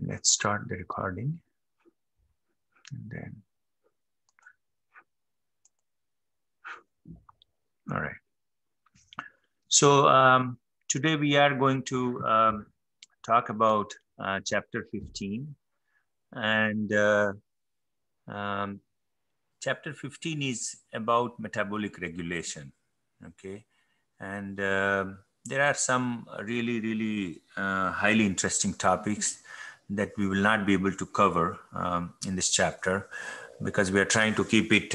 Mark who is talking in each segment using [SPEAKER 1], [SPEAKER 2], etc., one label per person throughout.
[SPEAKER 1] Let's start the recording. And then, all right. So today we are going to talk about chapter 15. And chapter 15 is about metabolic regulation. Okay. And there are some really highly interesting topics that we will not be able to cover in this chapter because we are trying to keep it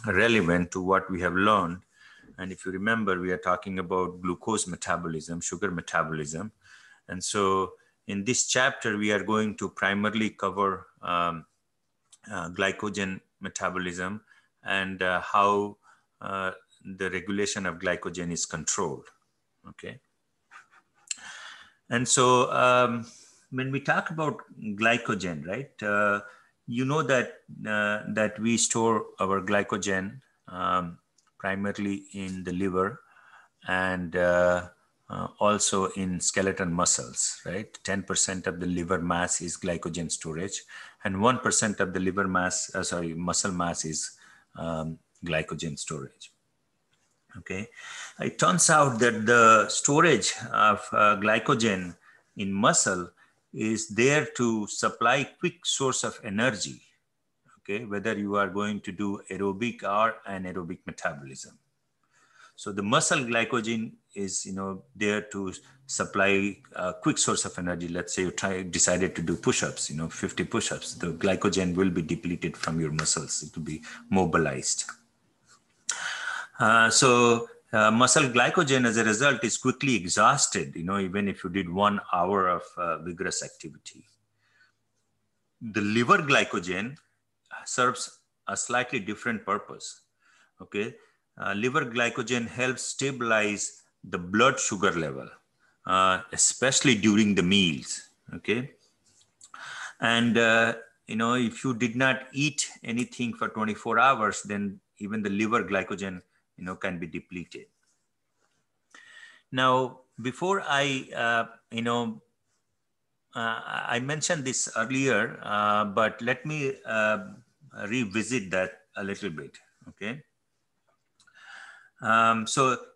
[SPEAKER 1] relevant to what we have learned. And if you remember, we are talking about glucose metabolism, sugar metabolism. And so in this chapter, we are going to primarily cover glycogen metabolism and how the regulation of glycogen is controlled. Okay. And so when we talk about glycogen, right, you know that we store our glycogen primarily in the liver and also in skeletal muscles, right? 10% of the liver mass is glycogen storage, and 1% of the liver mass, muscle mass is glycogen storage. Okay, it turns out that the storage of glycogen in muscle is there to supply quick source of energy. Okay, whether you are going to do aerobic or anaerobic metabolism. So the muscle glycogen is, there to supply a quick source of energy. Let's say you decided to do push-ups, 50 push-ups. The glycogen will be depleted from your muscles. It will be mobilized. Muscle glycogen as a result is quickly exhausted, even if you did 1 hour of vigorous activity. The liver glycogen serves a slightly different purpose. Okay. Liver glycogen helps stabilize the blood sugar level, especially during the meals. Okay. And, if you did not eat anything for 24 hours, then even the liver glycogen, can be depleted. Now, before I mentioned this earlier, but let me revisit that a little bit. Okay.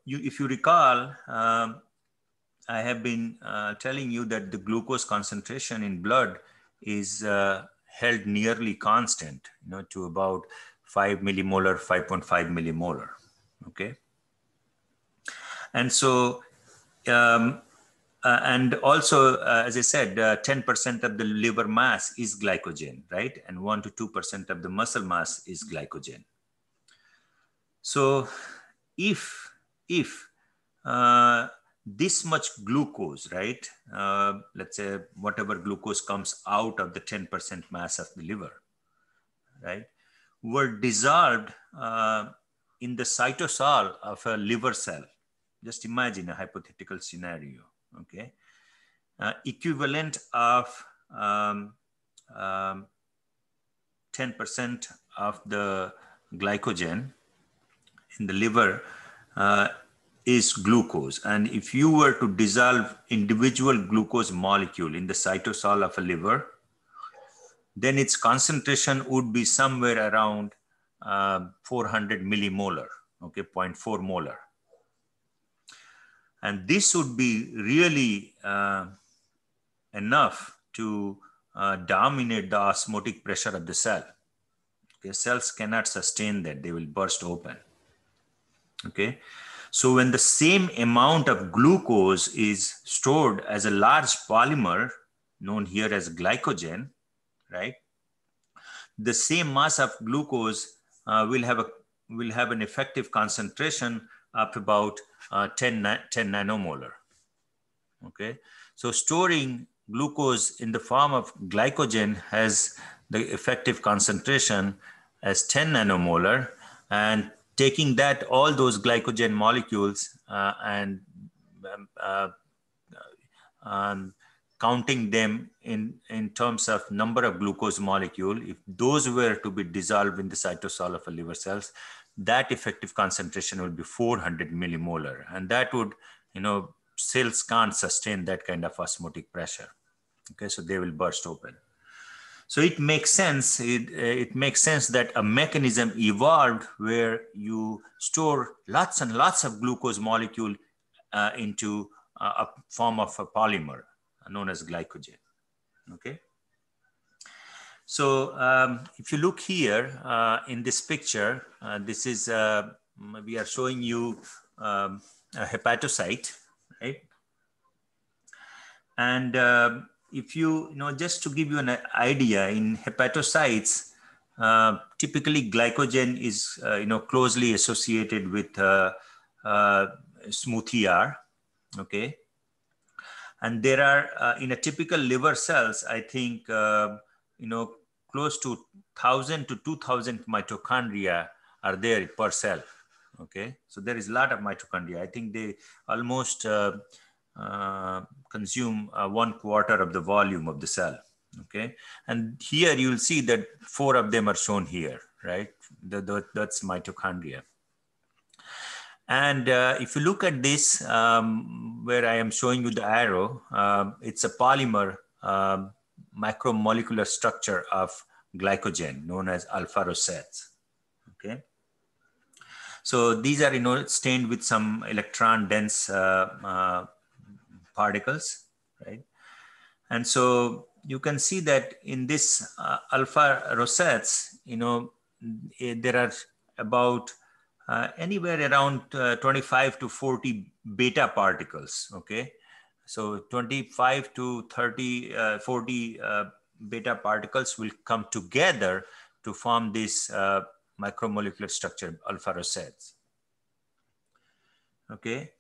[SPEAKER 1] If you recall, I have been telling you that the glucose concentration in blood is held nearly constant, to about 5 millimolar, 5.5 millimolar. Okay. And so, and also, as I said, 10% of the liver mass is glycogen, right? And 1 to 2% of the muscle mass is glycogen. So if this much glucose, right, let's say whatever glucose comes out of the 10% mass of the liver, right, were dissolved in the cytosol of a liver cell. Just imagine a hypothetical scenario, okay? Equivalent of 10% of the glycogen in the liver is glucose. And if you were to dissolve individual glucose molecule in the cytosol of a liver, then its concentration would be somewhere around 400 millimolar, okay, 0.4 molar. And this would be really enough to dominate the osmotic pressure of the cell. Okay, cells cannot sustain that, they will burst open. Okay, so when the same amount of glucose is stored as a large polymer, known here as glycogen, right, the same mass of glucose will have an effective concentration of about 10 nanomolar. Okay, so storing glucose in the form of glycogen has the effective concentration as 10 nanomolar, and taking that, all those glycogen molecules and counting them in terms of number of glucose molecule, if those were to be dissolved in the cytosol of a liver cells, that effective concentration would be 400 millimolar. And that would, cells can't sustain that kind of osmotic pressure. Okay, so they will burst open. So it makes sense. It makes sense that a mechanism evolved where you store lots and lots of glucose molecule into a form of a polymer known as glycogen. Okay. So if you look here in this picture, this is we are showing you a hepatocyte, right? And if you know, just to give you an idea, in hepatocytes, typically glycogen is closely associated with smooth ER, okay? And there are in a typical liver cells, I think close to 1,000 to 2,000 mitochondria are there per cell. Okay, so there is a lot of mitochondria. I think they almost consume 1/4 of the volume of the cell. Okay, and here you will see that 4 of them are shown here, right? That's mitochondria. And if you look at this, where I am showing you the arrow, it's a polymer macromolecular structure of glycogen known as alpha rosettes. Okay. So these are, stained with some electron dense particles, right? And so you can see that in this alpha rosettes, there are about anywhere around 25 to 40 beta particles, okay? So 25 to 30, 40 beta particles will come together to form this micromolecular structure, alpha rosettes. Okay,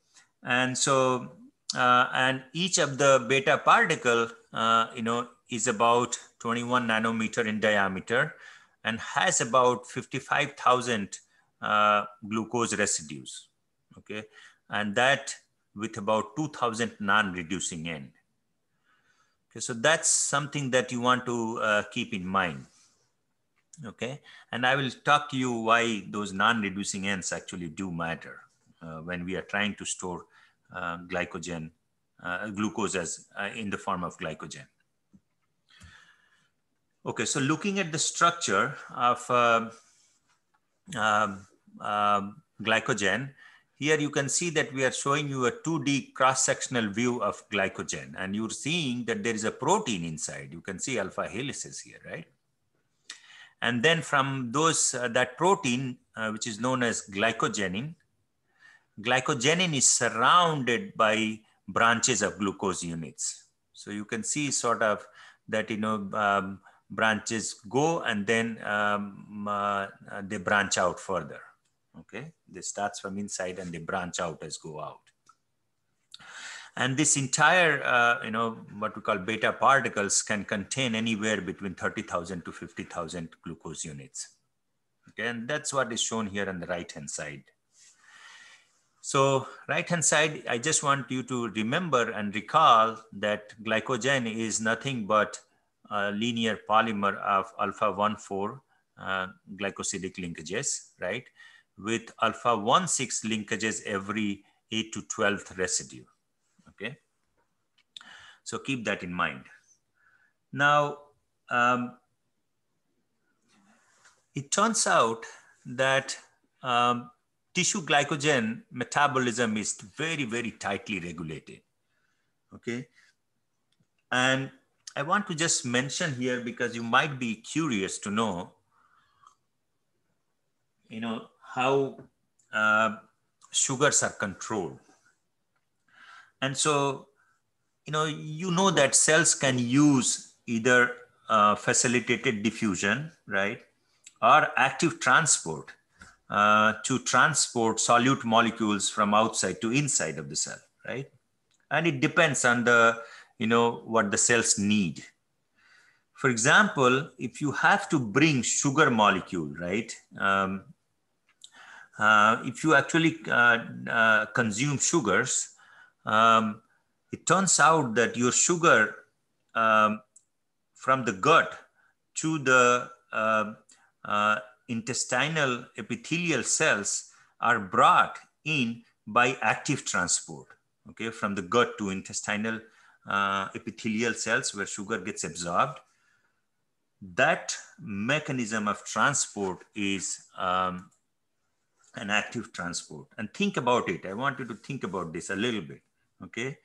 [SPEAKER 1] and so and each of the beta particle, is about 21 nanometer in diameter and has about 55,000 glucose residues. Okay, and that with about 2,000 non-reducing end. Okay, so that's something that you want to keep in mind. Okay, and I will talk to you why those non-reducing ends actually do matter when we are trying to store glucose as in the form of glycogen. Okay, so looking at the structure of glycogen, here you can see that we are showing you a 2D cross-sectional view of glycogen, and you're seeing that there is a protein inside. You can see alpha helices here, right? And then from those, that protein, which is known as glycogenin is surrounded by branches of glucose units. So you can see sort of that, branches go and then they branch out further. Okay, they start from inside and they branch out as go out. And this entire, what we call beta particles can contain anywhere between 30,000 to 50,000 glucose units. Okay, and that's what is shown here on the right-hand side. So right-hand side, I just want you to remember and recall that glycogen is nothing but a linear polymer of alpha-1,4 glycosidic linkages, right? With alpha-1,6 linkages every 8 to 12th residue. Okay, so keep that in mind. Now, it turns out that tissue glycogen metabolism is very, very tightly regulated. Okay, and I want to just mention here, because you might be curious to know, how sugars are controlled. And so, that cells can use either facilitated diffusion, right, or active transport to transport solute molecules from outside to inside of the cell, right? And it depends on the, what the cells need. For example, if you have to bring sugar molecule, right, if you actually consume sugars, it turns out that your sugar from the gut to the intestinal epithelial cells are brought in by active transport, okay, from the gut to intestinal epithelial cells where sugar gets absorbed. That mechanism of transport is an active transport. And think about it. I want you to think about this a little bit, okay?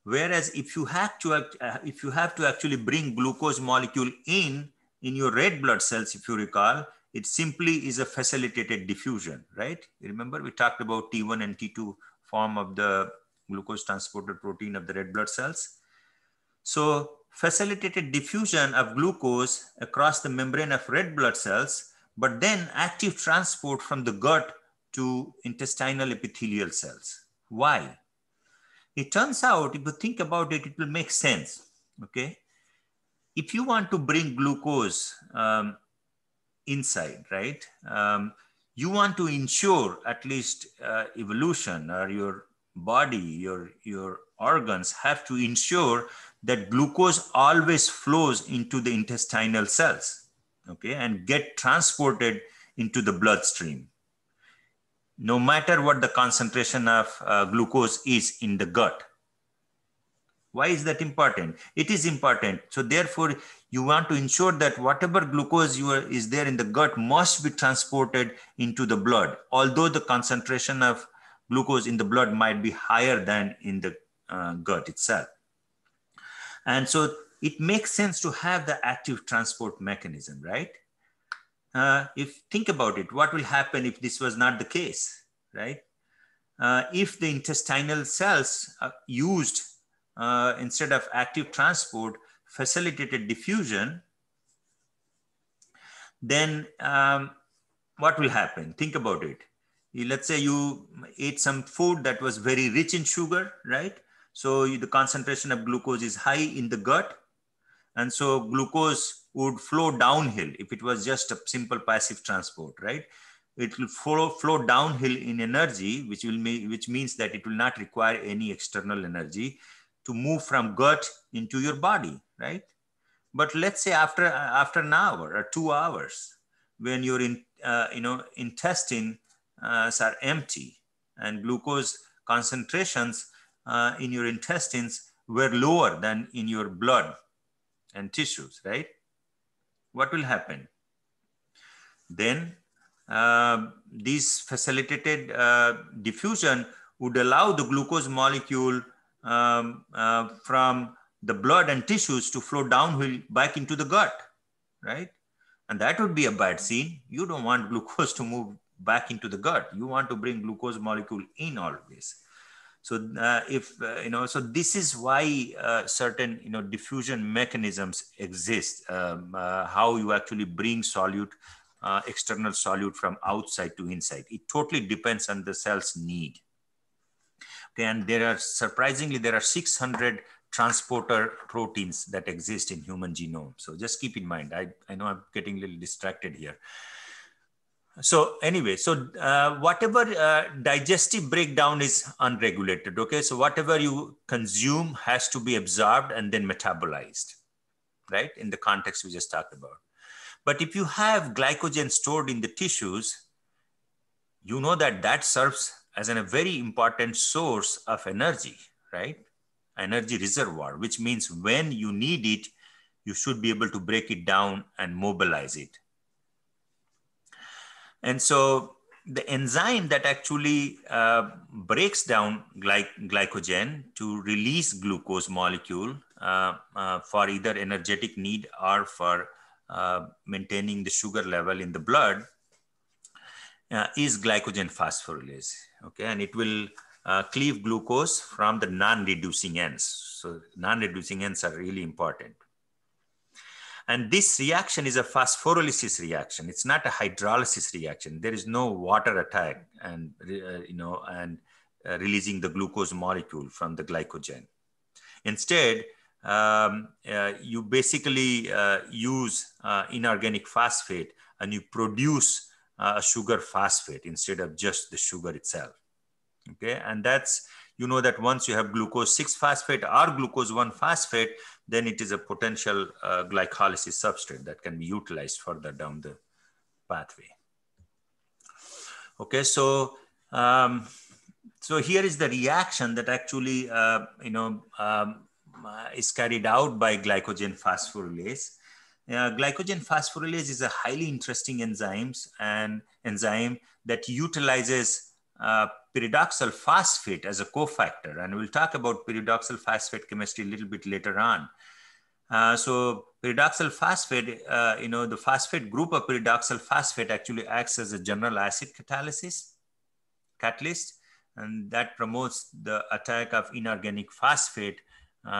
[SPEAKER 1] Whereas if you have to actually bring glucose molecule in your red blood cells, if you recall, it simply is a facilitated diffusion, right? You remember we talked about T1 and T2 form of the glucose transporter protein of the red blood cells. So facilitated diffusion of glucose across the membrane of red blood cells, but then active transport from the gut to intestinal epithelial cells. Why? It turns out, if you think about it, it will make sense, okay? If you want to bring glucose inside, right? You want to ensure at least evolution, or your body, your organs have to ensure that glucose always flows into the intestinal cells, okay, and get transported into the bloodstream, no matter what the concentration of glucose is in the gut. Why is that important? It is important. So therefore, you want to ensure that whatever glucose is there in the gut must be transported into the blood, although the concentration of glucose in the blood might be higher than in the gut itself. And so it makes sense to have the active transport mechanism, right? If think about it, what will happen if this was not the case, right? If the intestinal cells used instead of active transport, facilitated diffusion, then what will happen? Think about it. Let's say you ate some food that was very rich in sugar, right? So the concentration of glucose is high in the gut. And so glucose would flow downhill if it was just a simple passive transport, right? It will flow downhill in energy, which means that it will not require any external energy to move from gut into your body, right? But let's say after an hour or 2 hours, when your intestines are empty and glucose concentrations in your intestines were lower than in your blood and tissues, right? What will happen? Then this facilitated diffusion would allow the glucose molecule from the blood and tissues to flow downhill back into the gut, right? And that would be a bad scene. You don't want glucose to move back into the gut. You want to bring glucose molecule in always. So so this is why certain diffusion mechanisms exist. How you actually bring solute, external solute from outside to inside. It totally depends on the cell's need. Okay, and there are 600 transporter proteins that exist in human genome. So just keep in mind. I know I'm getting a little distracted here. So anyway, so whatever digestive breakdown is unregulated, okay? So whatever you consume has to be absorbed and then metabolized, right? In the context we just talked about. But if you have glycogen stored in the tissues, you know that serves as a very important source of energy, right? Energy reservoir, which means when you need it, you should be able to break it down and mobilize it. And so the enzyme that actually breaks down glycogen to release glucose molecule for either energetic need or for maintaining the sugar level in the blood is glycogen phosphorylase. Okay, and it will cleave glucose from the non-reducing ends. So non-reducing ends are really important. And this reaction is a phosphorylated reaction. It's not a hydrolysis reaction. There is no water attack and releasing the glucose molecule from the glycogen. Instead, you basically use inorganic phosphate and you produce a sugar phosphate instead of just the sugar itself. Okay, and that's, that once you have glucose 6-phosphate or glucose 1-phosphate, then it is a potential glycolysis substrate that can be utilized further down the pathway. Okay, so So here is the reaction that actually, is carried out by glycogen phosphorylase. Glycogen phosphorylase is a highly interesting enzyme that utilizes pyridoxal phosphate as a cofactor. And we'll talk about pyridoxal phosphate chemistry a little bit later on. So pyridoxal phosphate, the phosphate group of pyridoxal phosphate actually acts as a general acid catalyst, and that promotes the attack of inorganic phosphate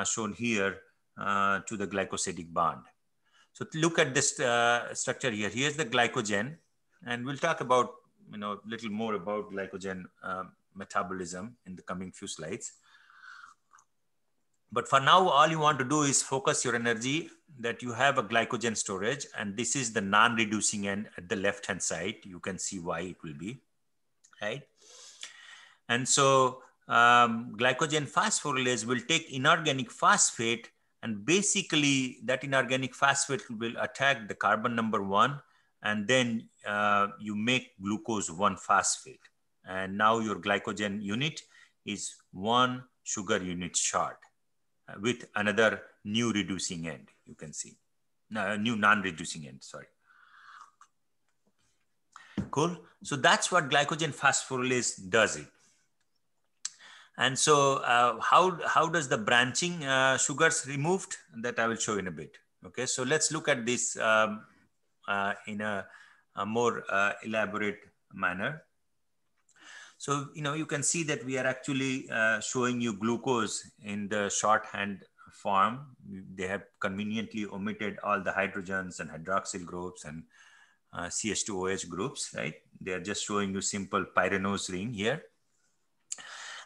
[SPEAKER 1] shown here to the glycosidic bond. So look at this structure here. Here's the glycogen, and we'll talk about a little more about glycogen metabolism in the coming few slides. But for now, all you want to do is focus your energy that you have a glycogen storage, and this is the non-reducing end at the left-hand side. You can see why it will be, right? And so glycogen phosphorylase will take inorganic phosphate, and basically that inorganic phosphate will attack the carbon number 1, and then you make glucose 1-phosphate. And now your glycogen unit is 1 sugar unit short with another new reducing end, you can see. No, new non-reducing end, sorry. Cool. So that's what glycogen phosphorylase does it. And so how does the branching sugars removed? That I will show in a bit. Okay, so let's look at this in a more elaborate manner. So, you can see that we are actually showing you glucose in the shorthand form. They have conveniently omitted all the hydrogens and hydroxyl groups and CH2OH groups, right? They are just showing you simple pyranose ring here.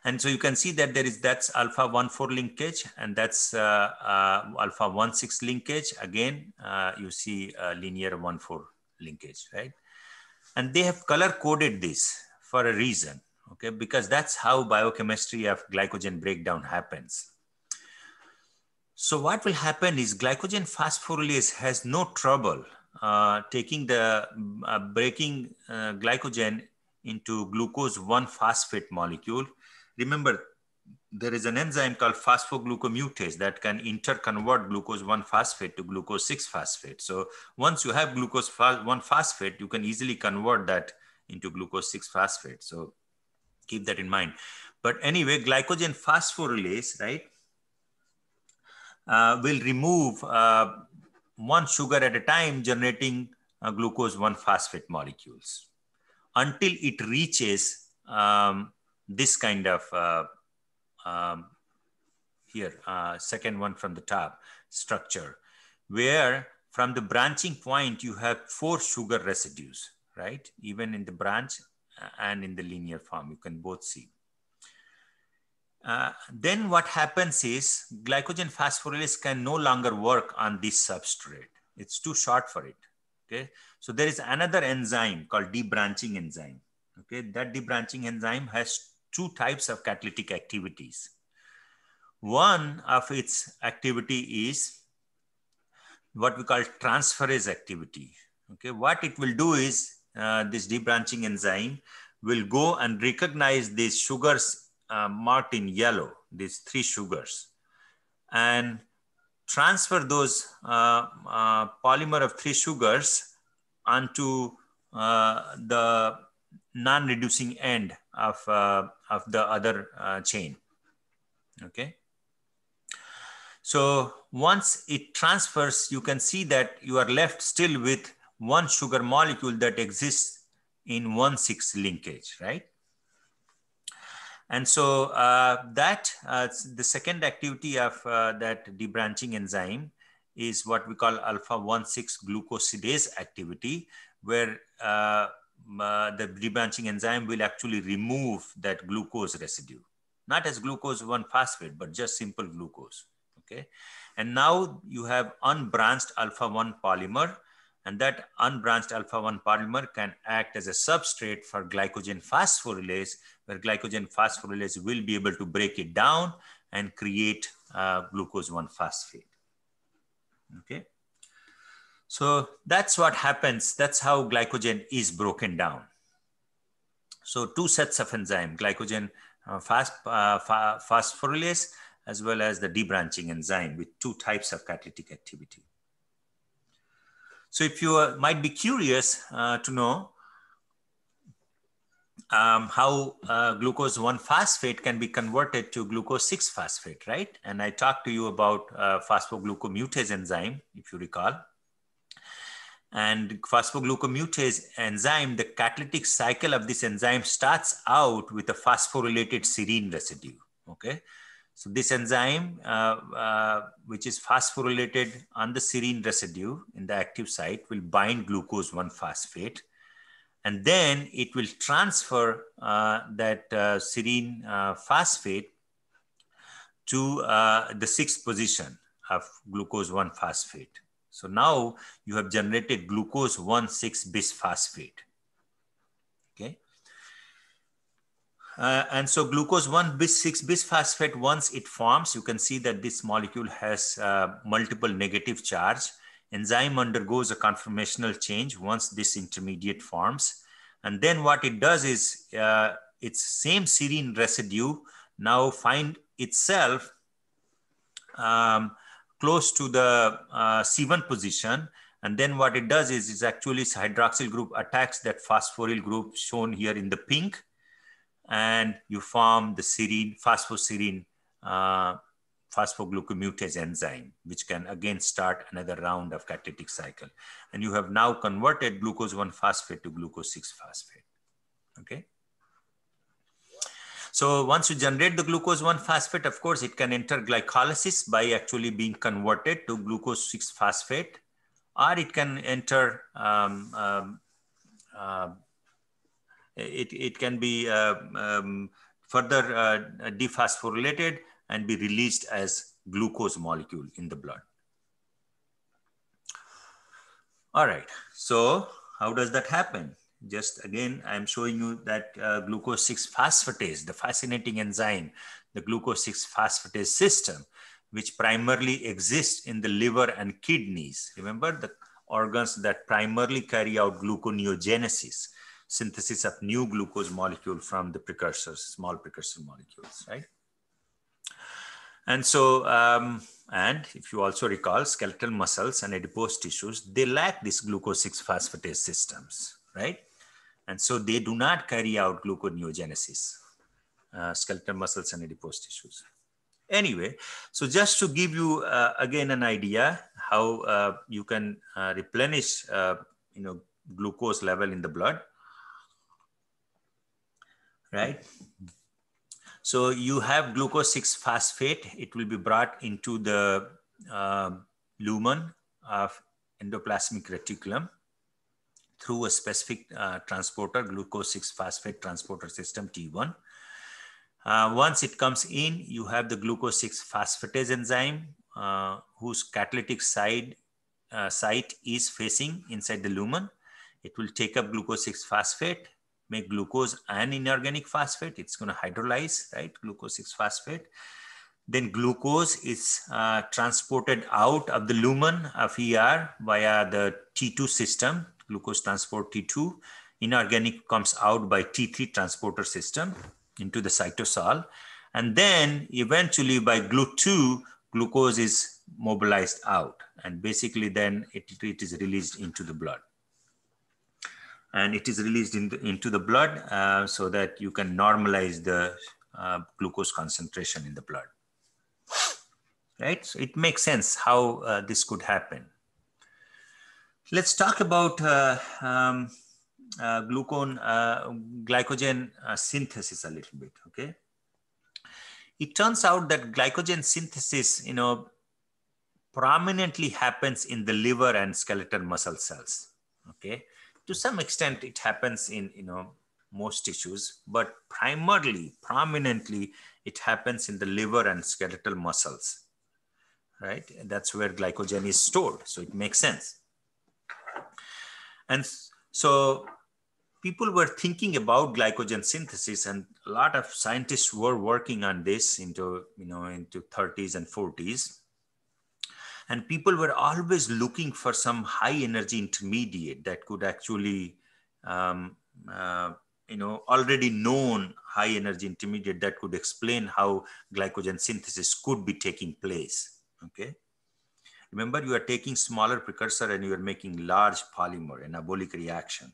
[SPEAKER 1] And so you can see that that's alpha 1,4 linkage, and that's alpha 1,6 linkage. Again, you see linear 1,4 linkage, right? And they have color coded this for a reason, okay? Because that's how biochemistry of glycogen breakdown happens. So what will happen is glycogen phosphorylase has no trouble taking the breaking glycogen into glucose 1-phosphate molecule. Remember, there is an enzyme called phosphoglucomutase that can interconvert glucose 1-phosphate to glucose 6-phosphate. So once you have glucose 1-phosphate, you can easily convert that into glucose 6-phosphate. So keep that in mind. But anyway, glycogen phosphorylase, right, will remove 1 sugar at a time, generating glucose 1-phosphate molecules until it reaches this kind of second one from the top structure, where from the branching point you have 4 sugar residues, right? Even in the branch and in the linear form, you can both see. Then what happens is glycogen phosphorylase can no longer work on this substrate. It's too short for it. Okay, so there is another enzyme called debranching enzyme. Okay, that debranching enzyme has 2 types of catalytic activities. One of its activity is what we call transferase activity. Okay, what it will do is this debranching enzyme will go and recognize these sugars marked in yellow, these 3 sugars, and transfer those polymer of 3 sugars onto the non-reducing end of the other chain. Okay. So once it transfers, you can see that you are left still with 1 sugar molecule that exists in 1,6 linkage, right? And so the second activity of that debranching enzyme is what we call alpha 1,6 glucosidase activity, where the debranching enzyme will actually remove that glucose residue, not as glucose 1-phosphate, but just simple glucose. Okay, and now you have unbranched alpha 1 polymer, and that unbranched alpha 1 polymer can act as a substrate for glycogen phosphorylase, where glycogen phosphorylase will be able to break it down and create glucose 1-phosphate. Okay, so that's what happens. That's how glycogen is broken down. So 2 sets of enzyme, glycogen phosphorylase as well as the debranching enzyme with 2 types of catalytic activity. So if you might be curious to know how glucose 1-phosphate can be converted to glucose 6-phosphate, right? And I talked to you about phosphoglucomutase enzyme, if you recall. And phosphoglucomutase enzyme, the catalytic cycle of this enzyme starts out with a phosphorylated serine residue, okay? So this enzyme, which is phosphorylated on the serine residue in the active site, will bind glucose 1-phosphate. And then it will transfer that serine phosphate to the 6th position of glucose 1-phosphate. So now you have generated glucose 1,6-bisphosphate. Okay. And so glucose 1,6-bisphosphate, once it forms, you can see that this molecule has multiple negative charge. Enzyme undergoes a conformational change once this intermediate forms. And then what it does is its same serine residue now find itself close to the C1 position. And then what it does is actually hydroxyl group attacks that phosphoryl group shown here in the pink, and you form the serine, phosphoserine phosphoglucomutase enzyme, which can again start another round of catalytic cycle. And you have now converted glucose 1-phosphate to glucose 6-phosphate, okay? So once you generate the glucose 1-phosphate, of course, it can enter glycolysis by actually being converted to glucose 6-phosphate, or it can enter, it can be further dephosphorylated and be released as glucose molecule in the blood. All right, so how does that happen? Just again, I'm showing you that glucose 6-phosphatase, the fascinating enzyme, the glucose 6-phosphatase system, which primarily exists in the liver and kidneys. Remember, the organs that primarily carry out gluconeogenesis, synthesis of new glucose molecule from the precursors, small precursor molecules, right? And so, and if you also recall, skeletal muscles and adipose tissues, they lack these glucose 6-phosphatase systems, right? And so they do not carry out gluconeogenesis, skeletal muscles and adipose tissues. Anyway, so just to give you again an idea how you can replenish glucose level in the blood, right? So you have glucose 6-phosphate. It will be brought into the lumen of endoplasmic reticulum through a specific transporter, glucose 6-phosphate transporter system T1. Once it comes in, you have the glucose 6-phosphatase enzyme whose catalytic site is facing inside the lumen. It will take up glucose 6-phosphate, make glucose and inorganic phosphate. It's going to hydrolyze, right? Glucose 6-phosphate. Then glucose is transported out of the lumen of ER via the T2 system, glucose transport T2. Inorganic comes out by T3 transporter system into the cytosol. And then eventually by GLUT2, glucose is mobilized out. And basically then it is released into the blood. And it is released into the blood so that you can normalize the glucose concentration in the blood. Right? So it makes sense how this could happen. Let's talk about glycogen synthesis a little bit, okay? It turns out that glycogen synthesis, prominently happens in the liver and skeletal muscle cells, okay? To some extent, it happens in, most tissues, but prominently, it happens in the liver and skeletal muscles, right? And that's where glycogen is stored, so it makes sense. And so people were thinking about glycogen synthesis, and a lot of scientists were working on this into 30s and 40s. And people were always looking for some high energy intermediate that could actually, already known high energy intermediate that could explain how glycogen synthesis could be taking place. Okay. Remember, you are taking smaller precursor and you are making large polymer, anabolic reaction.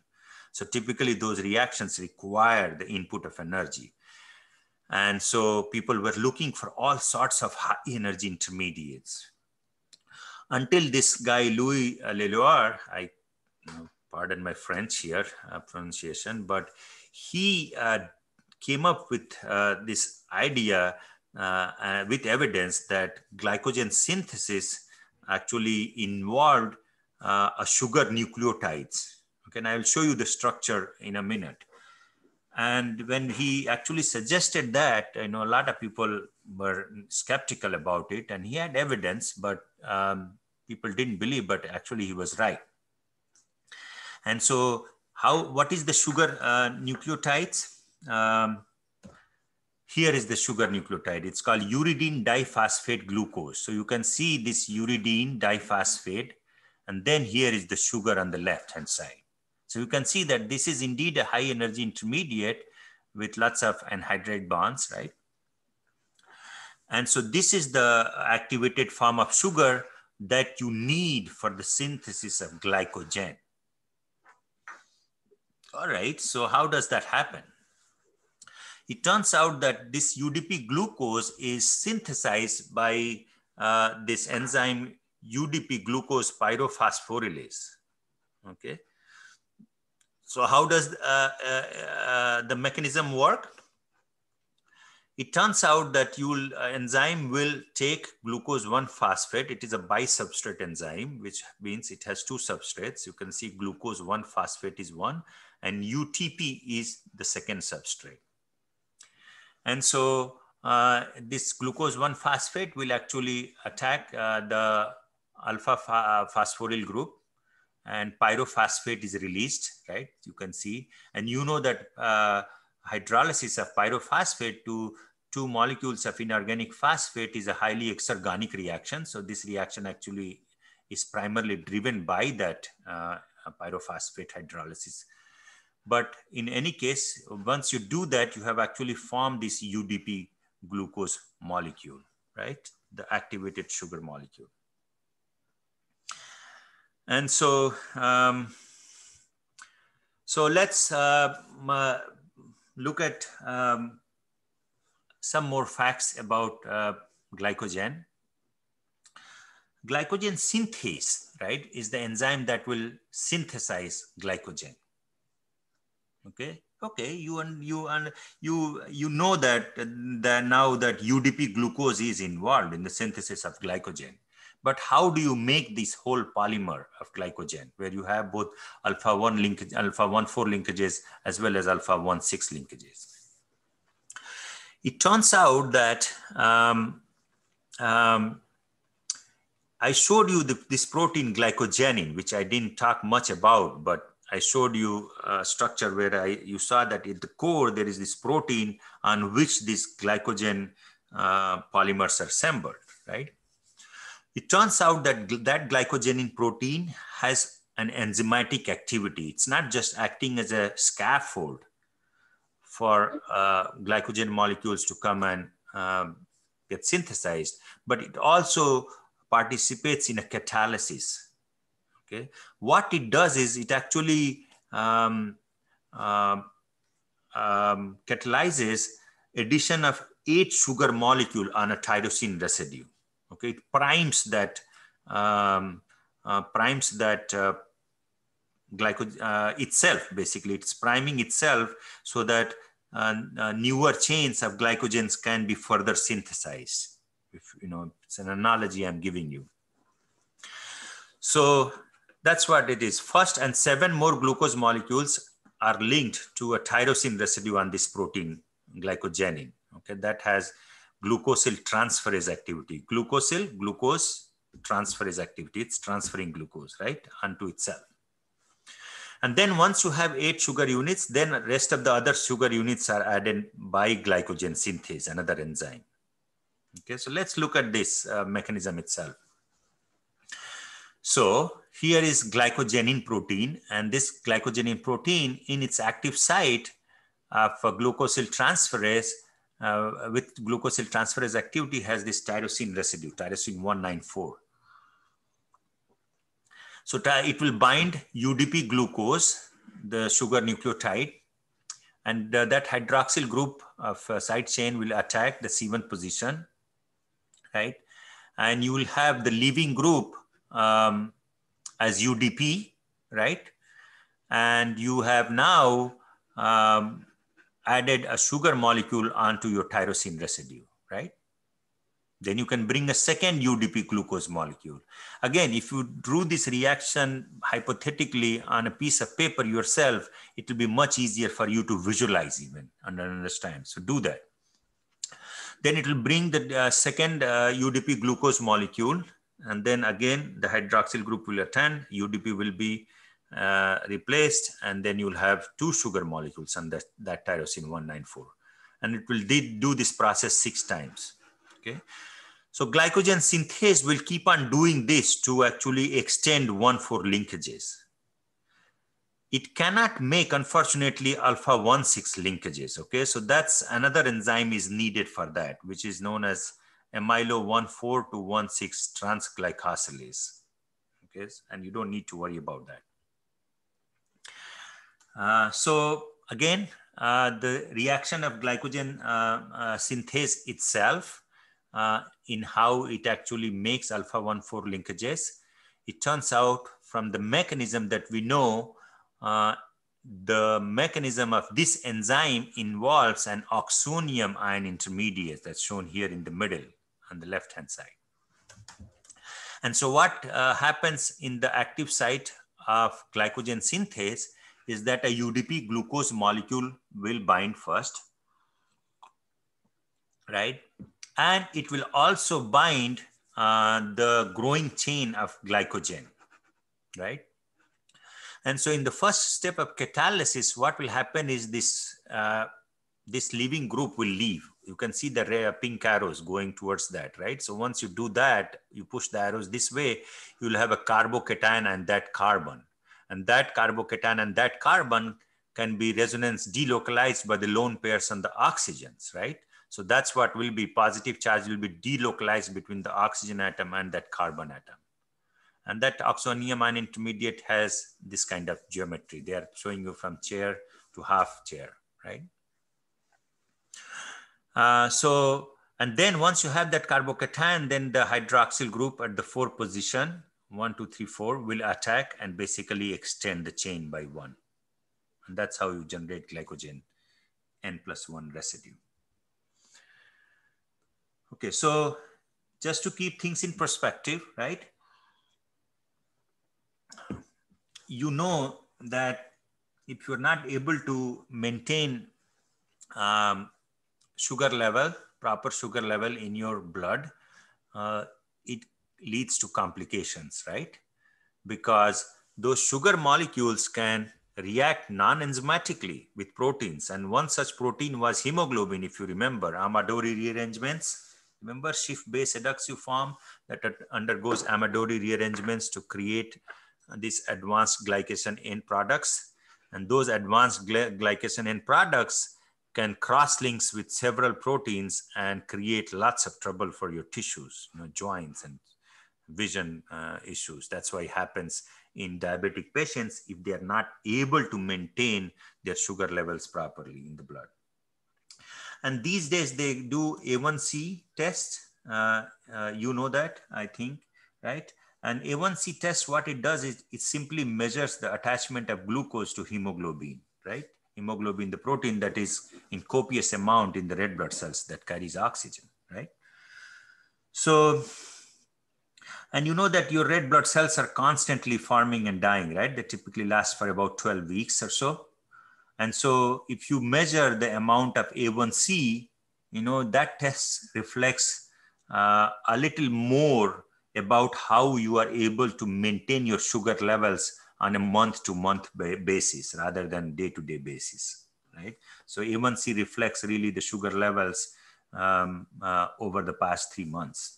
[SPEAKER 1] So typically those reactions require the input of energy. And so people were looking for all sorts of high energy intermediates. Until this guy, Louis Leloir, pardon my French here, pronunciation, but he came up with this idea with evidence that glycogen synthesis actually involved a sugar nucleotides. Okay, and I will show you the structure in a minute. And when he actually suggested that, a lot of people were skeptical about it, and he had evidence, but people didn't believe, but actually he was right. And so what is the sugar nucleotides? Here is the sugar nucleotide. It's called uridine diphosphate glucose. So you can see this uridine diphosphate, and then here is the sugar on the left-hand side. So you can see that this is indeed a high energy intermediate with lots of anhydride bonds, right? And so this is the activated form of sugar that you need for the synthesis of glycogen. All right, so how does that happen? It turns out that this UDP glucose is synthesized by this enzyme UDP glucose pyrophosphorylase. Okay. So how does the mechanism work? It turns out that enzyme will take glucose 1-phosphate. It is a bisubstrate enzyme, which means it has two substrates. You can see glucose 1-phosphate is one, and UTP is the second substrate. And so this glucose 1-phosphate will actually attack the alpha phosphoryl group, and pyrophosphate is released, right? You can see, and you know that hydrolysis of pyrophosphate to two molecules of inorganic phosphate is a highly exergonic reaction. So this reaction actually is primarily driven by that pyrophosphate hydrolysis. But in any case, once you do that, you have actually formed this UDP glucose molecule, right? The activated sugar molecule. And so, let's look at some more facts about glycogen. Glycogen synthase, right, is the enzyme that will synthesize glycogen. Okay. Okay. You know that now that UDP glucose is involved in the synthesis of glycogen. But how do you make this whole polymer of glycogen, where you have both alpha-1 linkage, alpha-1,4 linkages, as well as alpha-1,6 linkages? It turns out that I showed you this protein glycogenin, which I didn't talk much about, but I showed you a structure where you saw that at the core, there is this protein on which these glycogen polymers are assembled, right? It turns out that that glycogenin protein has an enzymatic activity. It's not just acting as a scaffold for glycogen molecules to come and get synthesized, but it also participates in a catalysis. Okay, what it does is it actually catalyzes addition of 8 sugar molecule on a tyrosine residue. Okay, it primes that glycogen itself. Basically, it's priming itself so that newer chains of glycogens can be further synthesized. If it's an analogy I'm giving you. So that's what it is. First and 7 more glucose molecules are linked to a tyrosine residue on this protein glycogenin. Okay, that has glucosyl transferase activity. Glucosyl, glucose transferase activity. It's transferring glucose, right, onto itself. And then once you have 8 sugar units, then the rest of the other sugar units are added by glycogen synthase, another enzyme. Okay, so let's look at this mechanism itself. So here is glycogenin protein, and this glycogenin protein in its active site of glucosyl transferase with glucosyl transferase activity has this tyrosine residue, tyrosine 194. So it will bind UDP glucose, the sugar nucleotide, and that hydroxyl group of side chain will attack the C1 position, right? And you will have the leaving group as UDP, right? And you have now added a sugar molecule onto your tyrosine residue, right? Then you can bring a second UDP glucose molecule. Again, if you drew this reaction hypothetically on a piece of paper yourself, it will be much easier for you to visualize even and understand. So do that. Then it will bring the second UDP glucose molecule. And then again, the hydroxyl group will attend, UDP will be replaced, and then you'll have two sugar molecules on that tyrosine 194. And it will do this process 6 times, okay? So glycogen synthase will keep on doing this to actually extend 1,4 linkages. It cannot make, unfortunately, alpha-1,6 linkages, okay? So that's another enzyme is needed for that, which is known as amylo 1,4 to 1,6 transglycosylase, okay? And you don't need to worry about that. So again, the reaction of glycogen synthase itself in how it actually makes alpha-1,4 linkages, it turns out from the mechanism that we know, the mechanism of this enzyme involves an oxonium ion intermediate that's shown here in the middle on the left-hand side. And so what happens in the active site of glycogen synthase is that a UDP glucose molecule will bind first, right? And it will also bind the growing chain of glycogen, right? And so in the first step of catalysis, what will happen is this, this leaving group will leave. You can see the pink arrows going towards that, right? So once you do that, you push the arrows this way, you'll have a carbocation and that carbon. And that carbocation and that carbon can be resonance delocalized by the lone pairs on the oxygens, right? So that's what will be, positive charge will be delocalized between the oxygen atom and that carbon atom. And that oxonium ion intermediate has this kind of geometry. They are showing you from chair to half chair, right? And then once you have that carbocation, then the hydroxyl group at the 4 position, 1, 2, 3, 4, will attack and basically extend the chain by 1. And that's how you generate glycogen N+1 residue. Okay, so just to keep things in perspective, right? You know that if you're not able to maintain sugar level, proper sugar level in your blood, it leads to complications, right? Because those sugar molecules can react non-enzymatically with proteins. And one such protein was hemoglobin, if you remember, Amadori rearrangements. Remember Schiff-base adduxiform that undergoes Amadori rearrangements to create these advanced glycation end products. And those advanced glycation end products can cross-links with several proteins and create lots of trouble for your tissues, you know, joints and vision issues. That's why it happens in diabetic patients if they are not able to maintain their sugar levels properly in the blood. And these days they do A1C test. You know that, I think, right? And A1C test, what it does is it simply measures the attachment of glucose to hemoglobin, right? Hemoglobin, the protein that is in copious amount in the red blood cells that carries oxygen, right? So, and you know that your red blood cells are constantly forming and dying, right? They typically last for about 12 weeks or so. And so if you measure the amount of A1C, you know, that test reflects a little more about how you are able to maintain your sugar levels on a month-to-month basis rather than day-to-day basis, right? So A1C reflects really the sugar levels over the past 3 months.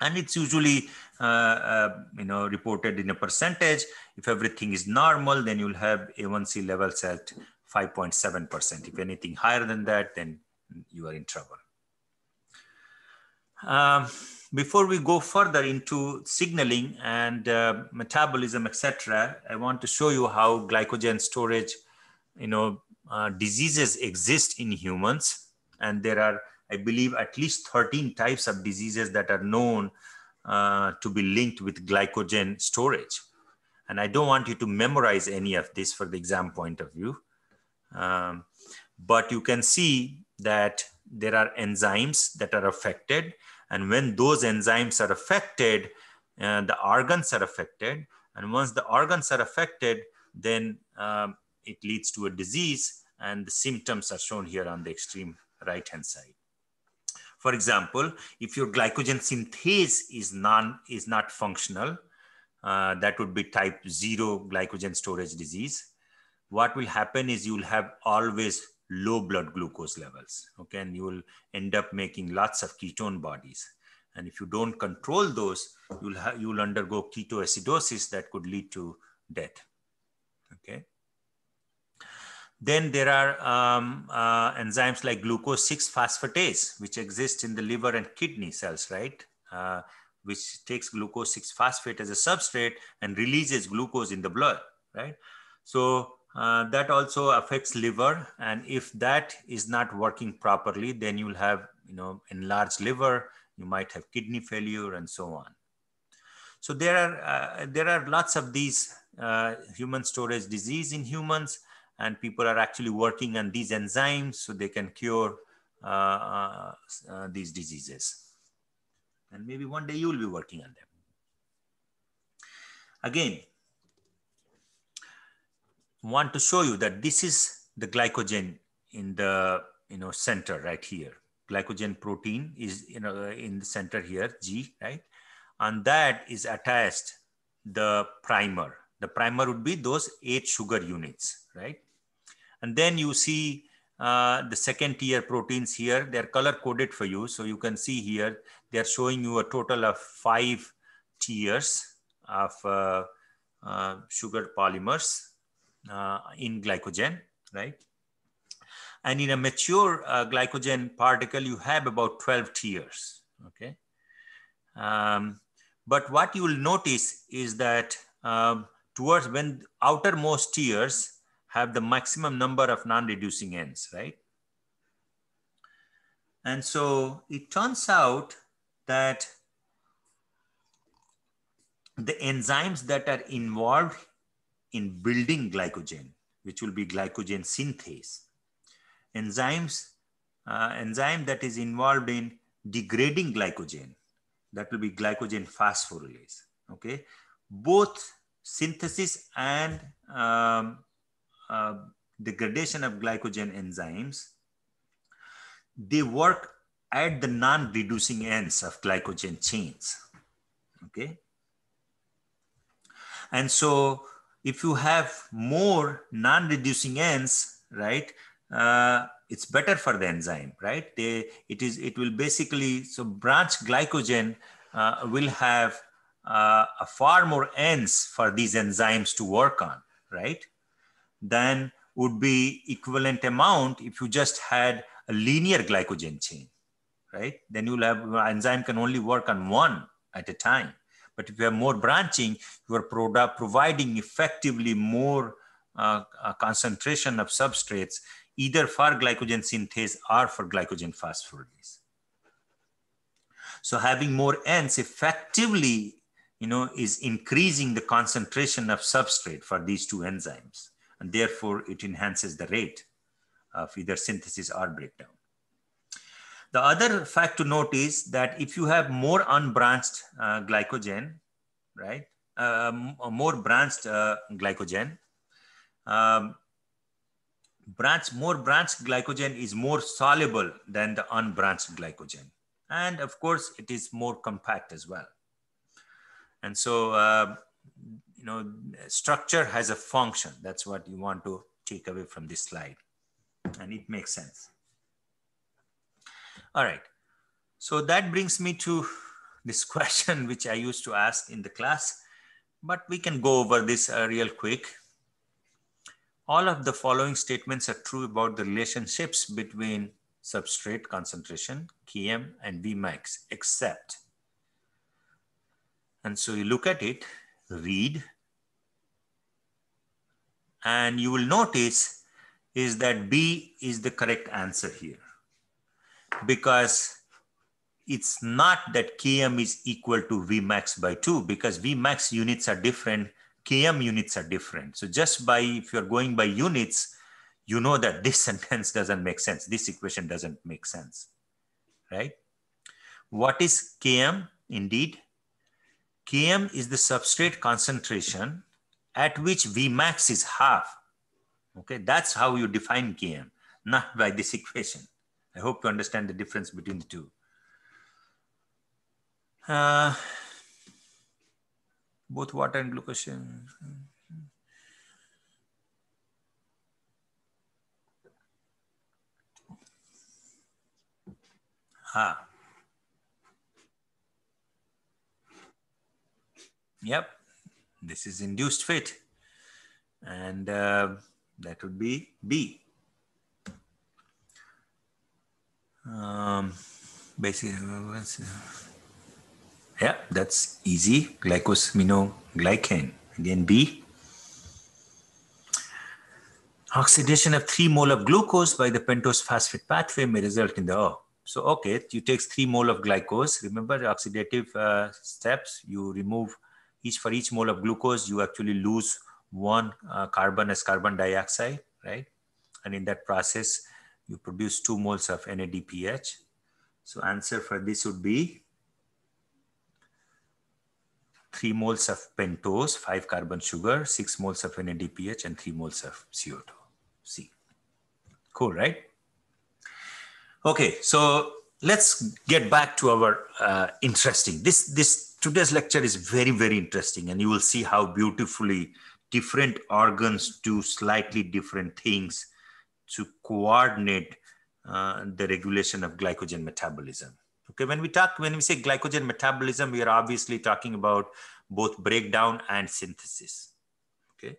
[SPEAKER 1] And it's usually you know, reported in a percentage. If everything is normal, then you'll have A1C levels at 5.7%. If anything higher than that, then you are in trouble. Before we go further into signaling and metabolism, etc., I want to show you how glycogen storage, diseases exist in humans. And there are, I believe, at least 13 types of diseases that are known to be linked with glycogen storage. And I don't want you to memorize any of this for the exam point of view. But you can see that there are enzymes that are affected. And when those enzymes are affected, the organs are affected. And once the organs are affected, then it leads to a disease. And the symptoms are shown here on the extreme right-hand side. For example, if your glycogen synthase is not functional, that would be type 0 glycogen storage disease. What will happen is you will have always low blood glucose levels, okay? And you will end up making lots of ketone bodies. And if you don't control those, you will undergo ketoacidosis that could lead to death, okay? Then there are enzymes like glucose 6-phosphatase, which exist in the liver and kidney cells, right? Which takes glucose 6-phosphate as a substrate and releases glucose in the blood, right? So that also affects liver. And if that is not working properly, then you will have, enlarged liver, you might have kidney failure and so on. So there are lots of these human storage disease in humans, and people are actually working on these enzymes so they can cure these diseases. And maybe one day you will be working on them. Again, I want to show you that this is the glycogen in the center right here. Glycogen protein is in the center here, G, right? And that is attached the primer. The primer would be those 8 sugar units, right? And then you see the second tier proteins here. They're color coded for you. So you can see here, they're showing you a total of 5 tiers of sugar polymers in glycogen, right? And in a mature glycogen particle, you have about 12 tiers, okay? But what you will notice is that towards when outermost tiers have the maximum number of non-reducing ends, right? And so it turns out that the enzymes that are involved in building glycogen, which will be glycogen synthase, enzyme that is involved in degrading glycogen, that will be glycogen phosphorylase, okay? Both synthesis and degradation of glycogen enzymes, they work at the non-reducing ends of glycogen chains, okay? And so if you have more non-reducing ends, right, it's better for the enzyme, right? It will basically, so branch glycogen will have far more ends for these enzymes to work on, right? Than would be equivalent amount if you just had a linear glycogen chain, right? Then you'll have enzyme can only work on one at a time. But if you have more branching, you are providing effectively more concentration of substrates, either for glycogen synthase or for glycogen phosphorylase. So having more ends effectively, is increasing the concentration of substrate for these two enzymes. And therefore it enhances the rate of either synthesis or breakdown. The other fact to note is that if you have more unbranched glycogen, right, more branched glycogen, more branched glycogen is more soluble than the unbranched glycogen. And of course, it is more compact as well. And so, structure has a function. That's what you want to take away from this slide. And it makes sense. All right. So that brings me to this question, which I used to ask in the class, but we can go over this real quick. All of the following statements are true about the relationships between substrate concentration, Km, and Vmax, except. And so you look at it, read, and you will notice is that B is the correct answer here, because it's not that Km is equal to Vmax by 2, because Vmax units are different, Km units are different. So just by, if you're going by units, you know that this sentence doesn't make sense. This equation doesn't make sense, right? What is Km? Indeed, Km is the substrate concentration at which Vmax is half. Okay, that's how you define Km, not by this equation. I hope you understand the difference between the two. Both water and glucose. Yep, this is induced fit, and that would be B. Basically, yeah, that's easy. Glycosaminoglycan. Again, B. Oxidation of 3 mole of glucose by the pentose phosphate pathway may result in the O. So, okay, you take 3 mole of glucose. Remember the oxidative steps. You remove for each mole of glucose, you actually lose 1 carbon as carbon dioxide, right? And in that process, you produce 2 moles of NADPH. So answer for this would be 3 moles of pentose, 5 carbon sugar, 6 moles of NADPH, and 3 moles of CO2. C. Cool, right? Okay, so let's get back to our interesting. Today's lecture is very, very interesting, and you will see how beautifully different organs do slightly different things to coordinate the regulation of glycogen metabolism. Okay, when we say glycogen metabolism, we are obviously talking about both breakdown and synthesis. Okay,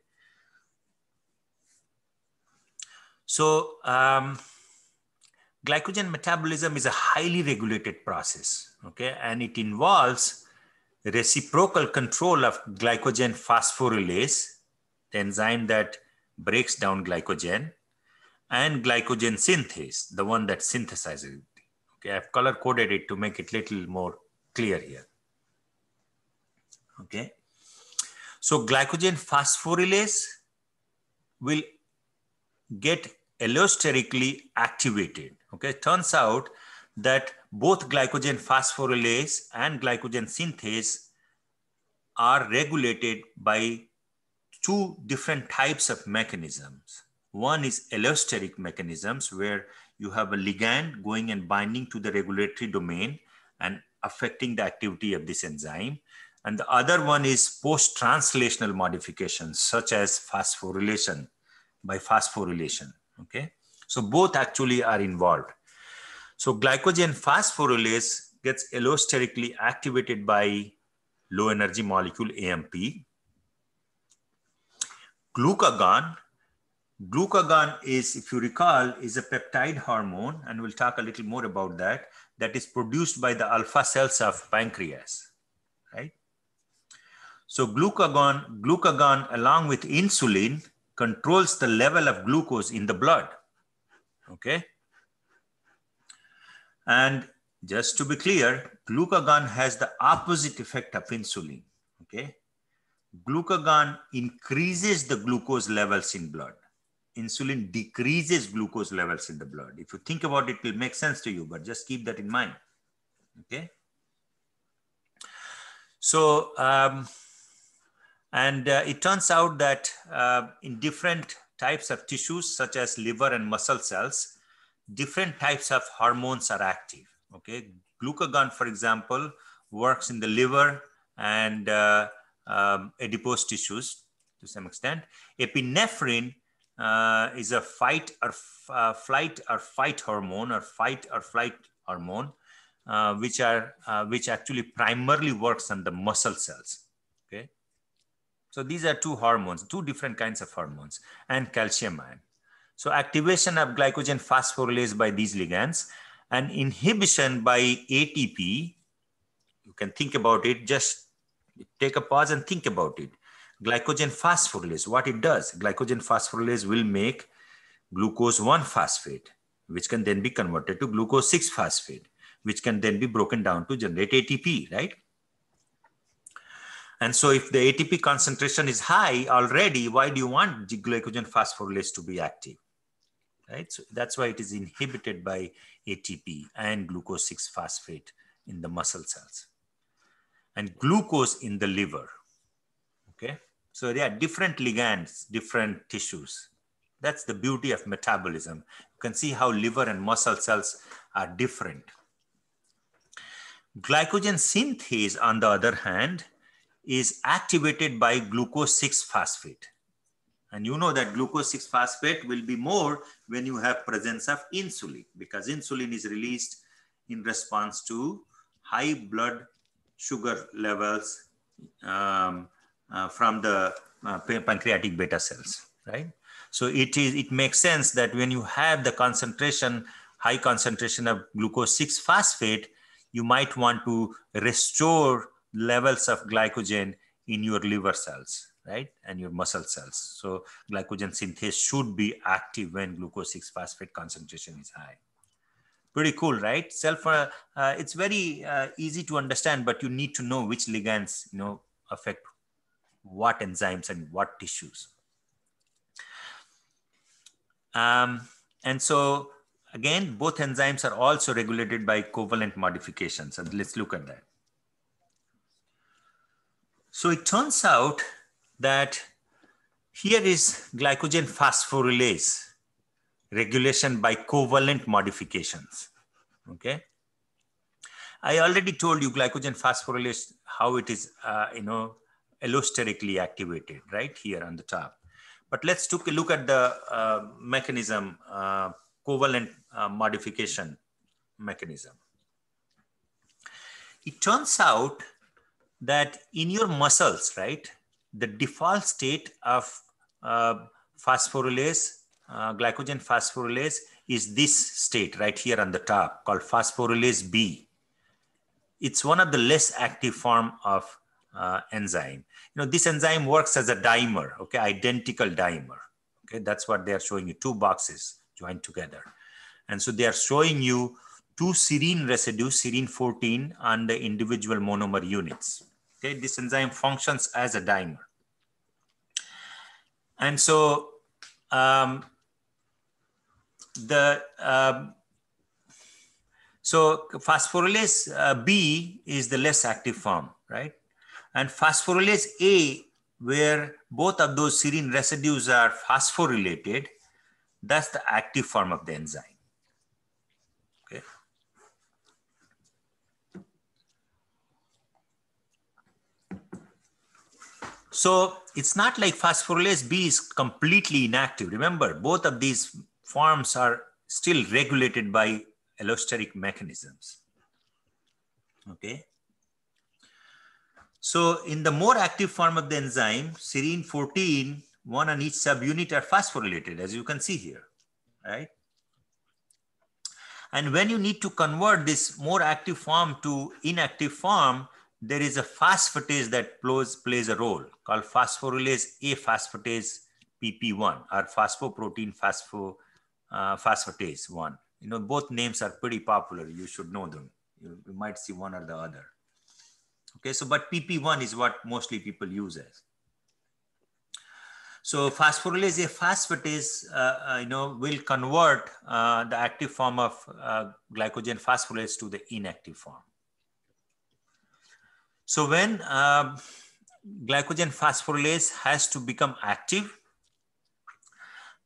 [SPEAKER 1] so glycogen metabolism is a highly regulated process. Okay, and it involves reciprocal control of glycogen phosphorylase, the enzyme that breaks down glycogen, and glycogen synthase, the one that synthesizes it. Okay, I've color coded it to make it a little more clear here. Okay, so glycogen phosphorylase will get allosterically activated. Okay, turns out that both glycogen phosphorylase and glycogen synthase are regulated by 2 different types of mechanisms. One is allosteric mechanisms, where you have a ligand going and binding to the regulatory domain and affecting the activity of this enzyme. And the other one is post-translational modifications, such as phosphorylation, by phosphorylation. Okay, so both actually are involved. So glycogen phosphorylase gets allosterically activated by low energy molecule AMP. Glucagon is, if you recall, is a peptide hormone, and we'll talk a little more about that, that is produced by the alpha cells of pancreas, right? So glucagon along with insulin controls the level of glucose in the blood, okay? And just to be clear, glucagon has the opposite effect of insulin, okay? Glucagon increases the glucose levels in blood. Insulin decreases glucose levels in the blood. If you think about it, it will make sense to you, but just keep that in mind, okay? So, it turns out that in different types of tissues, such as liver and muscle cells, different types of hormones are active. Okay, glucagon, for example, works in the liver and adipose tissues to some extent. Epinephrine is a flight or fight hormone, which actually primarily works on the muscle cells. Okay, So these are two hormones, two different kinds of hormones, and calcium ion. So activation of glycogen phosphorylase by these ligands and inhibition by ATP. You can think about it, just take a pause and think about it. Glycogen phosphorylase, what it does, glycogen phosphorylase will make glucose 1-phosphate, which can then be converted to glucose 6-phosphate, which can then be broken down to generate ATP, right? And so if the ATP concentration is high already, why do you want glycogen phosphorylase to be active? Right? So that's why it is inhibited by ATP and glucose 6-phosphate in the muscle cells and glucose in the liver. Okay. So there are different ligands, different tissues. That's the beauty of metabolism. You can see how liver and muscle cells are different. Glycogen synthase, on the other hand, is activated by glucose 6-phosphate. And you know that glucose 6-phosphate will be more when you have presence of insulin, because insulin is released in response to high blood sugar levels from the pancreatic beta cells, right? So it makes sense that when you have the concentration, high concentration of glucose 6-phosphate, you might want to restore levels of glycogen in your liver cells, right? And your muscle cells. So glycogen synthase should be active when glucose 6-phosphate concentration is high. Pretty cool, right? It's very easy to understand, but you need to know which ligands, affect what enzymes and what tissues. And so again, both enzymes are also regulated by covalent modifications. And let's look at that. So it turns out that here is glycogen phosphorylase regulation by covalent modifications. Okay. I already told you glycogen phosphorylase, how it is, allosterically activated right here on the top. But let's take a look at the mechanism, covalent modification mechanism. It turns out that in your muscles, right, the default state of phosphorylase, glycogen phosphorylase is this state right here on the top called phosphorylase B. It's one of the less active form of enzyme. This enzyme works as a dimer, okay, identical dimer. Okay, that's what they are showing you, two boxes joined together. And so they are showing you two serine residues, serine 14 on the individual monomer units. Okay, this enzyme functions as a dimer. And so phosphorylase B is the less active form, right? And phosphorylase A, where both of those serine residues are phosphorylated, that's the active form of the enzyme. Okay. So it's not like phosphorylase B is completely inactive. Remember, both of these forms are still regulated by allosteric mechanisms. Okay. So in the more active form of the enzyme, serine 14, one on each subunit are phosphorylated, as you can see here, right? And when you need to convert this more active form to inactive form, there is a phosphatase that plays a role called phosphorylase A phosphatase PP1 or phosphoprotein phosphatase 1. Both names are pretty popular. You should know them. You might see one or the other. Okay, so but PP1 is what mostly people use as. So phosphorylase A phosphatase, will convert the active form of glycogen phosphorylase to the inactive form. So when glycogen phosphorylase has to become active,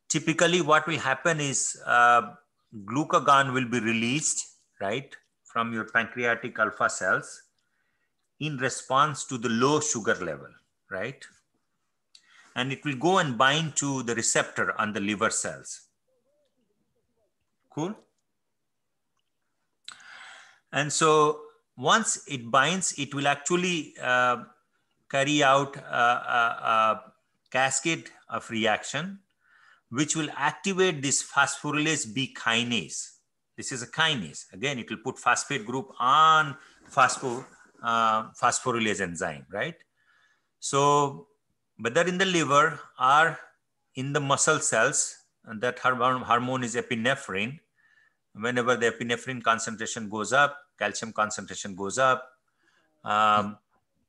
[SPEAKER 1] typically what will happen is glucagon will be released, right, from your pancreatic alpha cells in response to the low sugar level, right? And it will go and bind to the receptor on the liver cells. Cool? And so once it binds, it will actually carry out a cascade of reaction which will activate this phosphorylase B kinase. This is a kinase. Again, it will put phosphate group on phosphorylase enzyme, right? So whether in the liver or in the muscle cells, and that hormone is epinephrine. Whenever the epinephrine concentration goes up, calcium concentration goes up,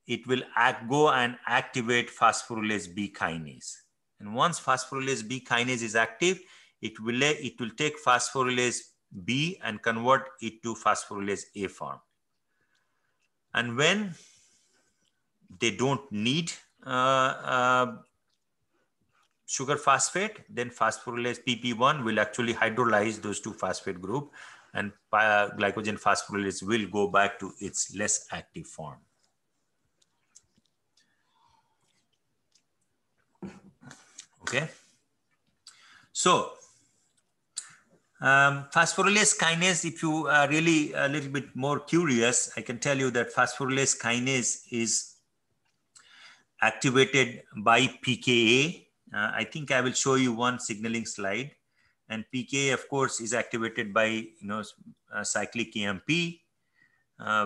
[SPEAKER 1] it will go and activate phosphorylase B kinase. And once phosphorylase B kinase is active, it will take phosphorylase B and convert it to phosphorylase A form. And when they don't need sugar phosphate, then phosphorylase PP1 will actually hydrolyze those two phosphate group, and glycogen phosphorylase will go back to its less active form. Okay. So phosphorylase kinase, if you are really a little bit more curious, I can tell you that phosphorylase kinase is activated by PKA. I think I will show you one signaling slide. And PKA, of course, is activated by cyclic AMP,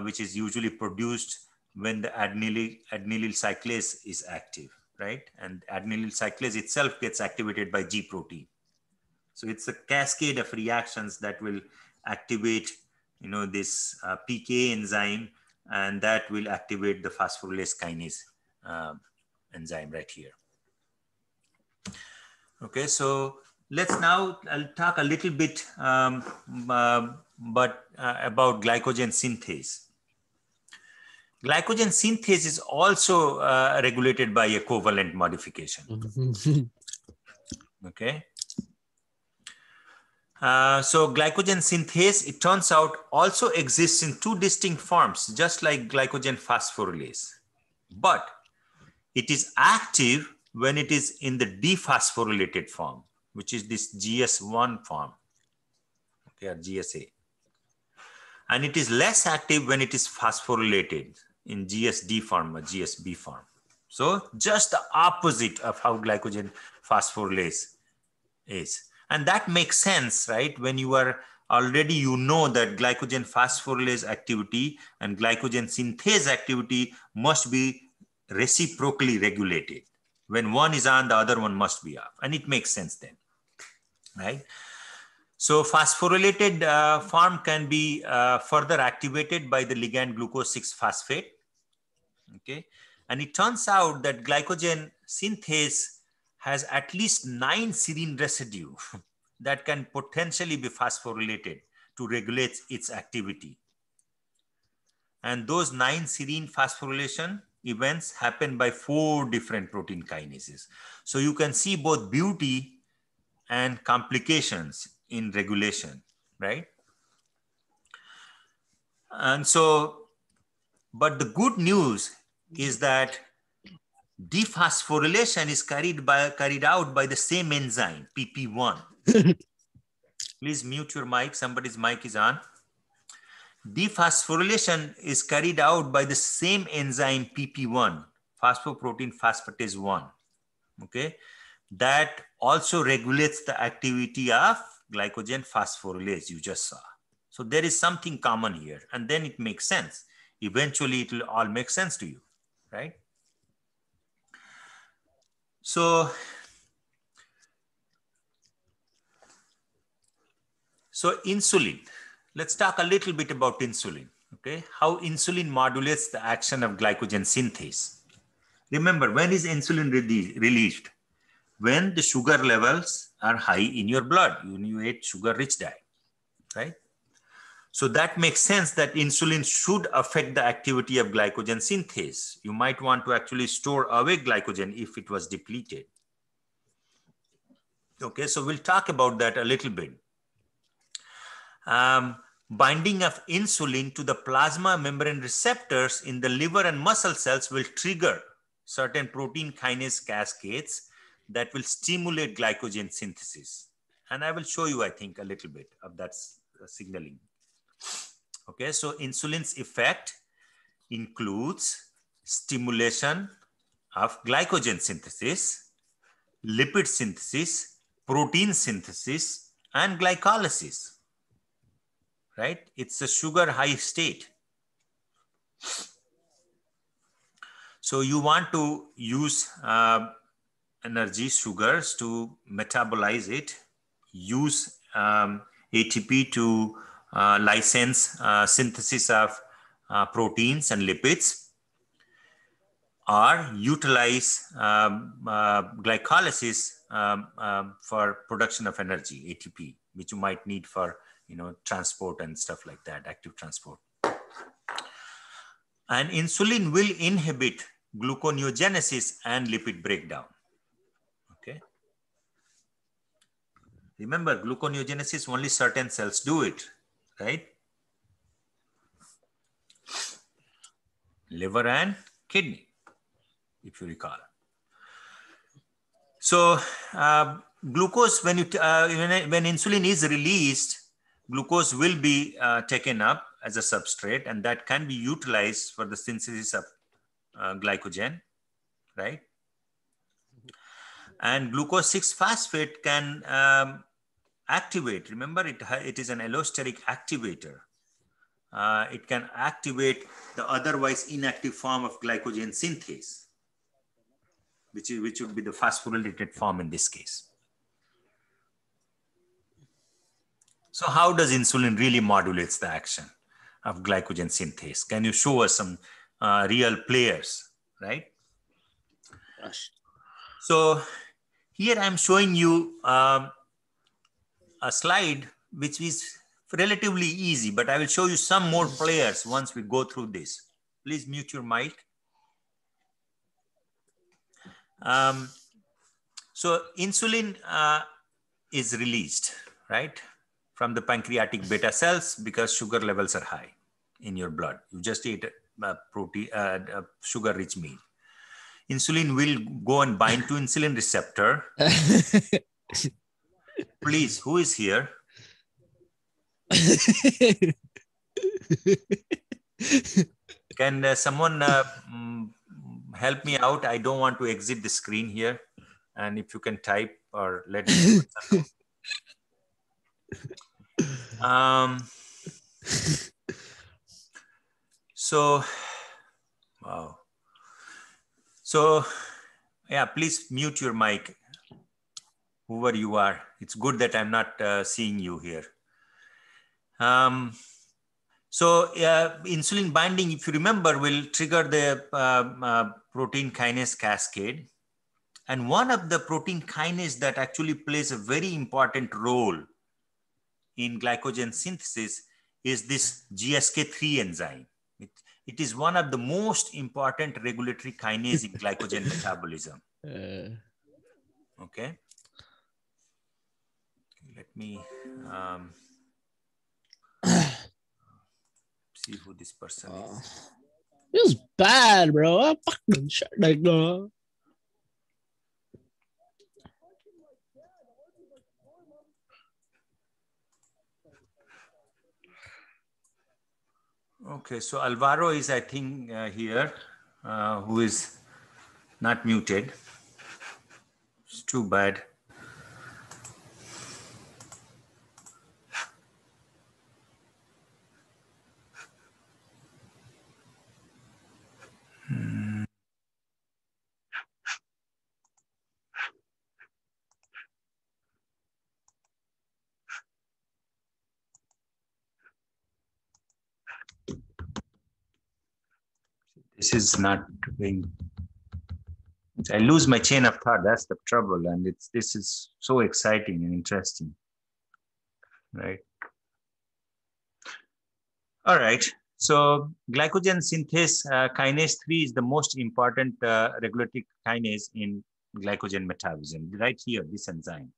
[SPEAKER 1] which is usually produced when the adenylyl cyclase is active, right? And adenylyl cyclase itself gets activated by G protein. So it's a cascade of reactions that will activate, this PKA enzyme, and that will activate the phosphorylase kinase enzyme right here. Okay, so let's now, I'll talk a little bit about glycogen synthase. Glycogen synthase is also regulated by a covalent modification. Okay. So glycogen synthase, it turns out, also exists in two distinct forms, just like glycogen phosphorylase. But it is active when it is in the dephosphorylated form, which is this GS1 form, okay, or GSA. And it is less active when it is phosphorylated in GSD form or GSB form. So just the opposite of how glycogen phosphorylase is. And that makes sense, right? When you are already, that glycogen phosphorylase activity and glycogen synthase activity must be reciprocally regulated. When one is on, the other one must be off. And it makes sense then, right? So phosphorylated form can be further activated by the ligand glucose 6-phosphate. Okay. And it turns out that glycogen synthase has at least 9 serine residue that can potentially be phosphorylated to regulate its activity. And those 9 serine phosphorylation events happen by 4 different protein kinases. So you can see both beauty and complications in regulation, right? And so, but the good news is that dephosphorylation is carried out by the same enzyme, PP1. Please mute your mic. Somebody's mic is on. Dephosphorylation is carried out by the same enzyme PP1, phosphoprotein phosphatase 1. Okay, that also regulates the activity of glycogen phosphorylase you just saw. So there is something common here, and then it makes sense. Eventually, it will all make sense to you, right? So insulin. Let's talk a little bit about insulin, okay? How insulin modulates the action of glycogen synthase. Remember, when is insulin released? When the sugar levels are high in your blood, when you ate sugar-rich diet, right? So that makes sense that insulin should affect the activity of glycogen synthase. You might want to actually store away glycogen if it was depleted. Okay, so we'll talk about that a little bit. Binding of insulin to the plasma membrane receptors in the liver and muscle cells will trigger certain protein kinase cascades that will stimulate glycogen synthesis. And I will show you, I think, a little bit of that signaling. Okay, so insulin's effect includes stimulation of glycogen synthesis, lipid synthesis, protein synthesis, and glycolysis, right? It's a sugar high state. So you want to use energy sugars to metabolize it, use ATP to license synthesis of proteins and lipids, or utilize glycolysis for production of energy, ATP, which you might need for transport and stuff like that, active transport. And insulin will inhibit gluconeogenesis and lipid breakdown. Okay. Remember, gluconeogenesis, only certain cells do it, right? Liver and kidney, if you recall. So glucose, when insulin is released, glucose will be taken up as a substrate, and that can be utilized for the synthesis of glycogen, right? And glucose 6-phosphate can activate. Remember, it is an allosteric activator. It can activate the otherwise inactive form of glycogen synthase, which would be the phosphorylated form in this case. So how does insulin really modulates the action of glycogen synthase? Can you show us some real players, right?
[SPEAKER 2] Yes.
[SPEAKER 1] So here I'm showing you a slide which is relatively easy, but I will show you some more players once we go through this. Please mute your mic. So insulin is released, right, from the pancreatic beta cells because sugar levels are high in your blood. You just ate sugar-rich meal. Insulin will go and bind to insulin receptor. Please, who is here? Can someone help me out? I don't want to exit the screen here. And if you can type or let me know. So, wow. So, yeah, please mute your mic, whoever you are. It's good that I'm not seeing you here. So insulin binding, if you remember, will trigger the protein kinase cascade. And one of the protein kinase that actually plays a very important role in glycogen synthesis is this GSK3 enzyme. It is one of the most important regulatory kinase in glycogen metabolism. Okay. Let me see who this person is.
[SPEAKER 2] This is bad, bro. I fucking shit like that.
[SPEAKER 1] Okay, so Alvaro is, I think, here, who is not muted. It's too bad. This is not being. I lose my chain of thought. That's the trouble, and this is so exciting and interesting, right? All right. So glycogen synthase kinase 3 is the most important regulatory kinase in glycogen metabolism. Right here, this enzyme.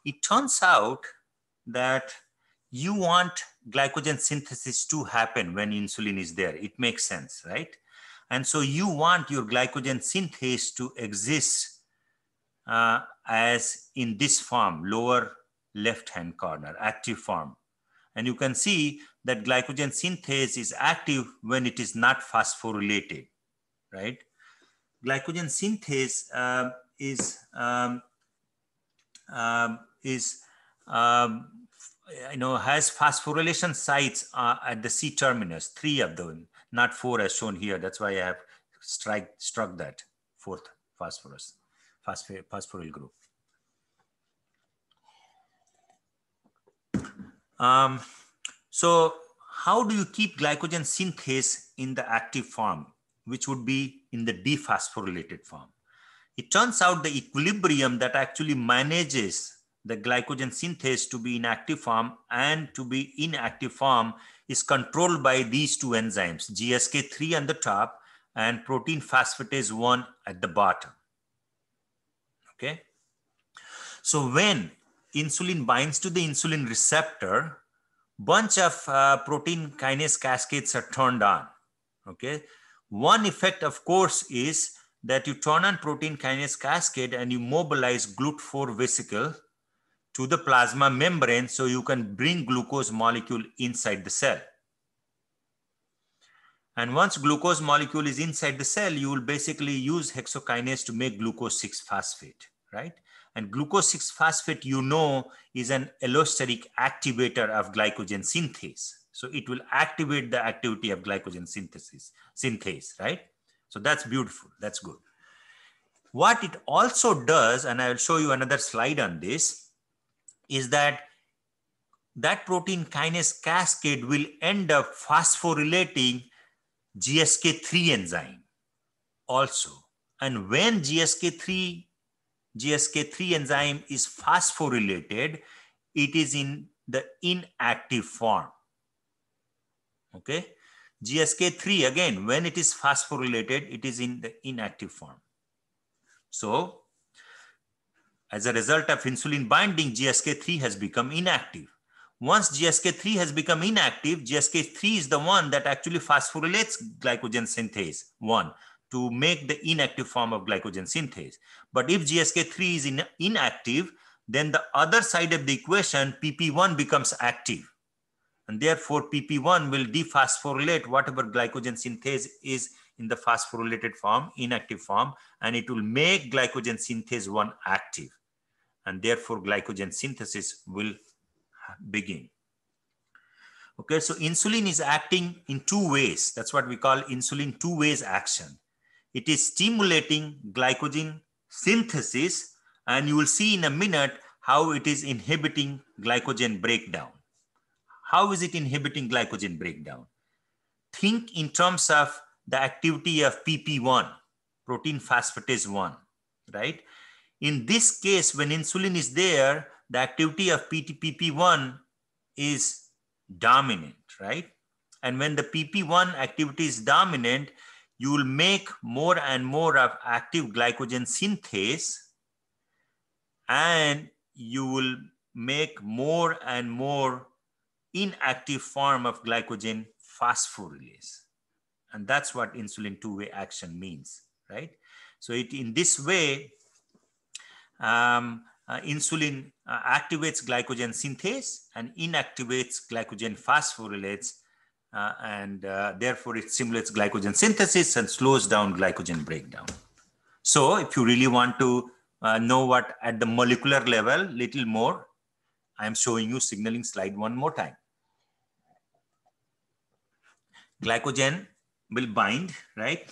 [SPEAKER 1] It turns out that you want glycogen synthesis to happen when insulin is there. It makes sense, right? And so you want your glycogen synthase to exist as in this form, lower left-hand corner, active form. And you can see that glycogen synthase is active when it is not phosphorylated, right? glycogen synthase has phosphorylation sites at the C terminus, 3 of them, not 4 as shown here. That's why I have struck that 4th phosphoryl group. So how do you keep glycogen synthase in the active form, which would be in the dephosphorylated form? It turns out the equilibrium that actually manages the glycogen synthase to be in active form and to be inactive form is controlled by these 2 enzymes, GSK3 on the top and protein phosphatase 1 at the bottom. Okay. So when insulin binds to the insulin receptor, bunch of protein kinase cascades are turned on. Okay. One effect, of course, is that you turn on protein kinase cascade and you mobilize GLUT4 vesicle to the plasma membrane so you can bring glucose molecule inside the cell. And once glucose molecule is inside the cell, you will basically use hexokinase to make glucose 6-phosphate, right? And glucose 6-phosphate, you know, is an allosteric activator of glycogen synthase. So it will activate the activity of glycogen synthase, right? So that's beautiful. That's good. What it also does, and I will show you another slide on this, is that protein kinase cascade will end up phosphorylating GSK3 enzyme also. And when GSK3 enzyme is phosphorylated, it is in the inactive form. Okay. GSK3, again, when it is phosphorylated, it is in the inactive form. So as a result of insulin binding, GSK3 has become inactive. Once GSK3 has become inactive, GSK3 is the one that actually phosphorylates glycogen synthase 1 to make the inactive form of glycogen synthase. But if GSK3 is inactive, then the other side of the equation, PP1 becomes active. And therefore, PP1 will dephosphorylate whatever glycogen synthase is in the phosphorylated form, inactive form, and it will make glycogen synthase 1 active. And therefore, glycogen synthesis will begin. Okay, so insulin is acting in 2 ways. That's what we call insulin 2 ways action. It is stimulating glycogen synthesis, and you will see in a minute how it is inhibiting glycogen breakdown. How is it inhibiting glycogen breakdown? Think in terms of the activity of PP1, protein phosphatase 1, right? In this case, when insulin is there, the activity of PP1 is dominant, right? And when the PP1 activity is dominant, you will make more and more of active glycogen synthase, and you will make more and more inactive form of glycogen phosphorylase. And that's what insulin 2-way action means, right? So in this way, insulin activates glycogen synthase and inactivates glycogen phosphorylates, and therefore it stimulates glycogen synthesis and slows down glycogen breakdown. So if you really want to know what at the molecular level, little more, I'm showing you signaling slide one more time. Glycogen will bind, right?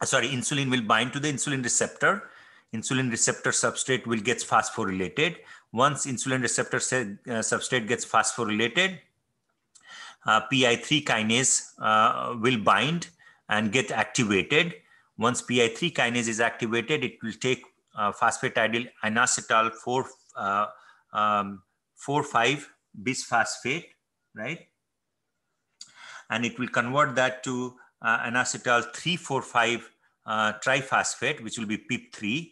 [SPEAKER 1] Sorry, insulin will bind to the insulin receptor. Insulin receptor substrate will get phosphorylated. Once insulin receptor substrate gets phosphorylated, PI3 kinase will bind and get activated. Once PI3 kinase is activated, it will take phosphatidyl inositol 4,5 bisphosphate, right? And it will convert that to inositol 3,4,5 triphosphate, which will be PIP3.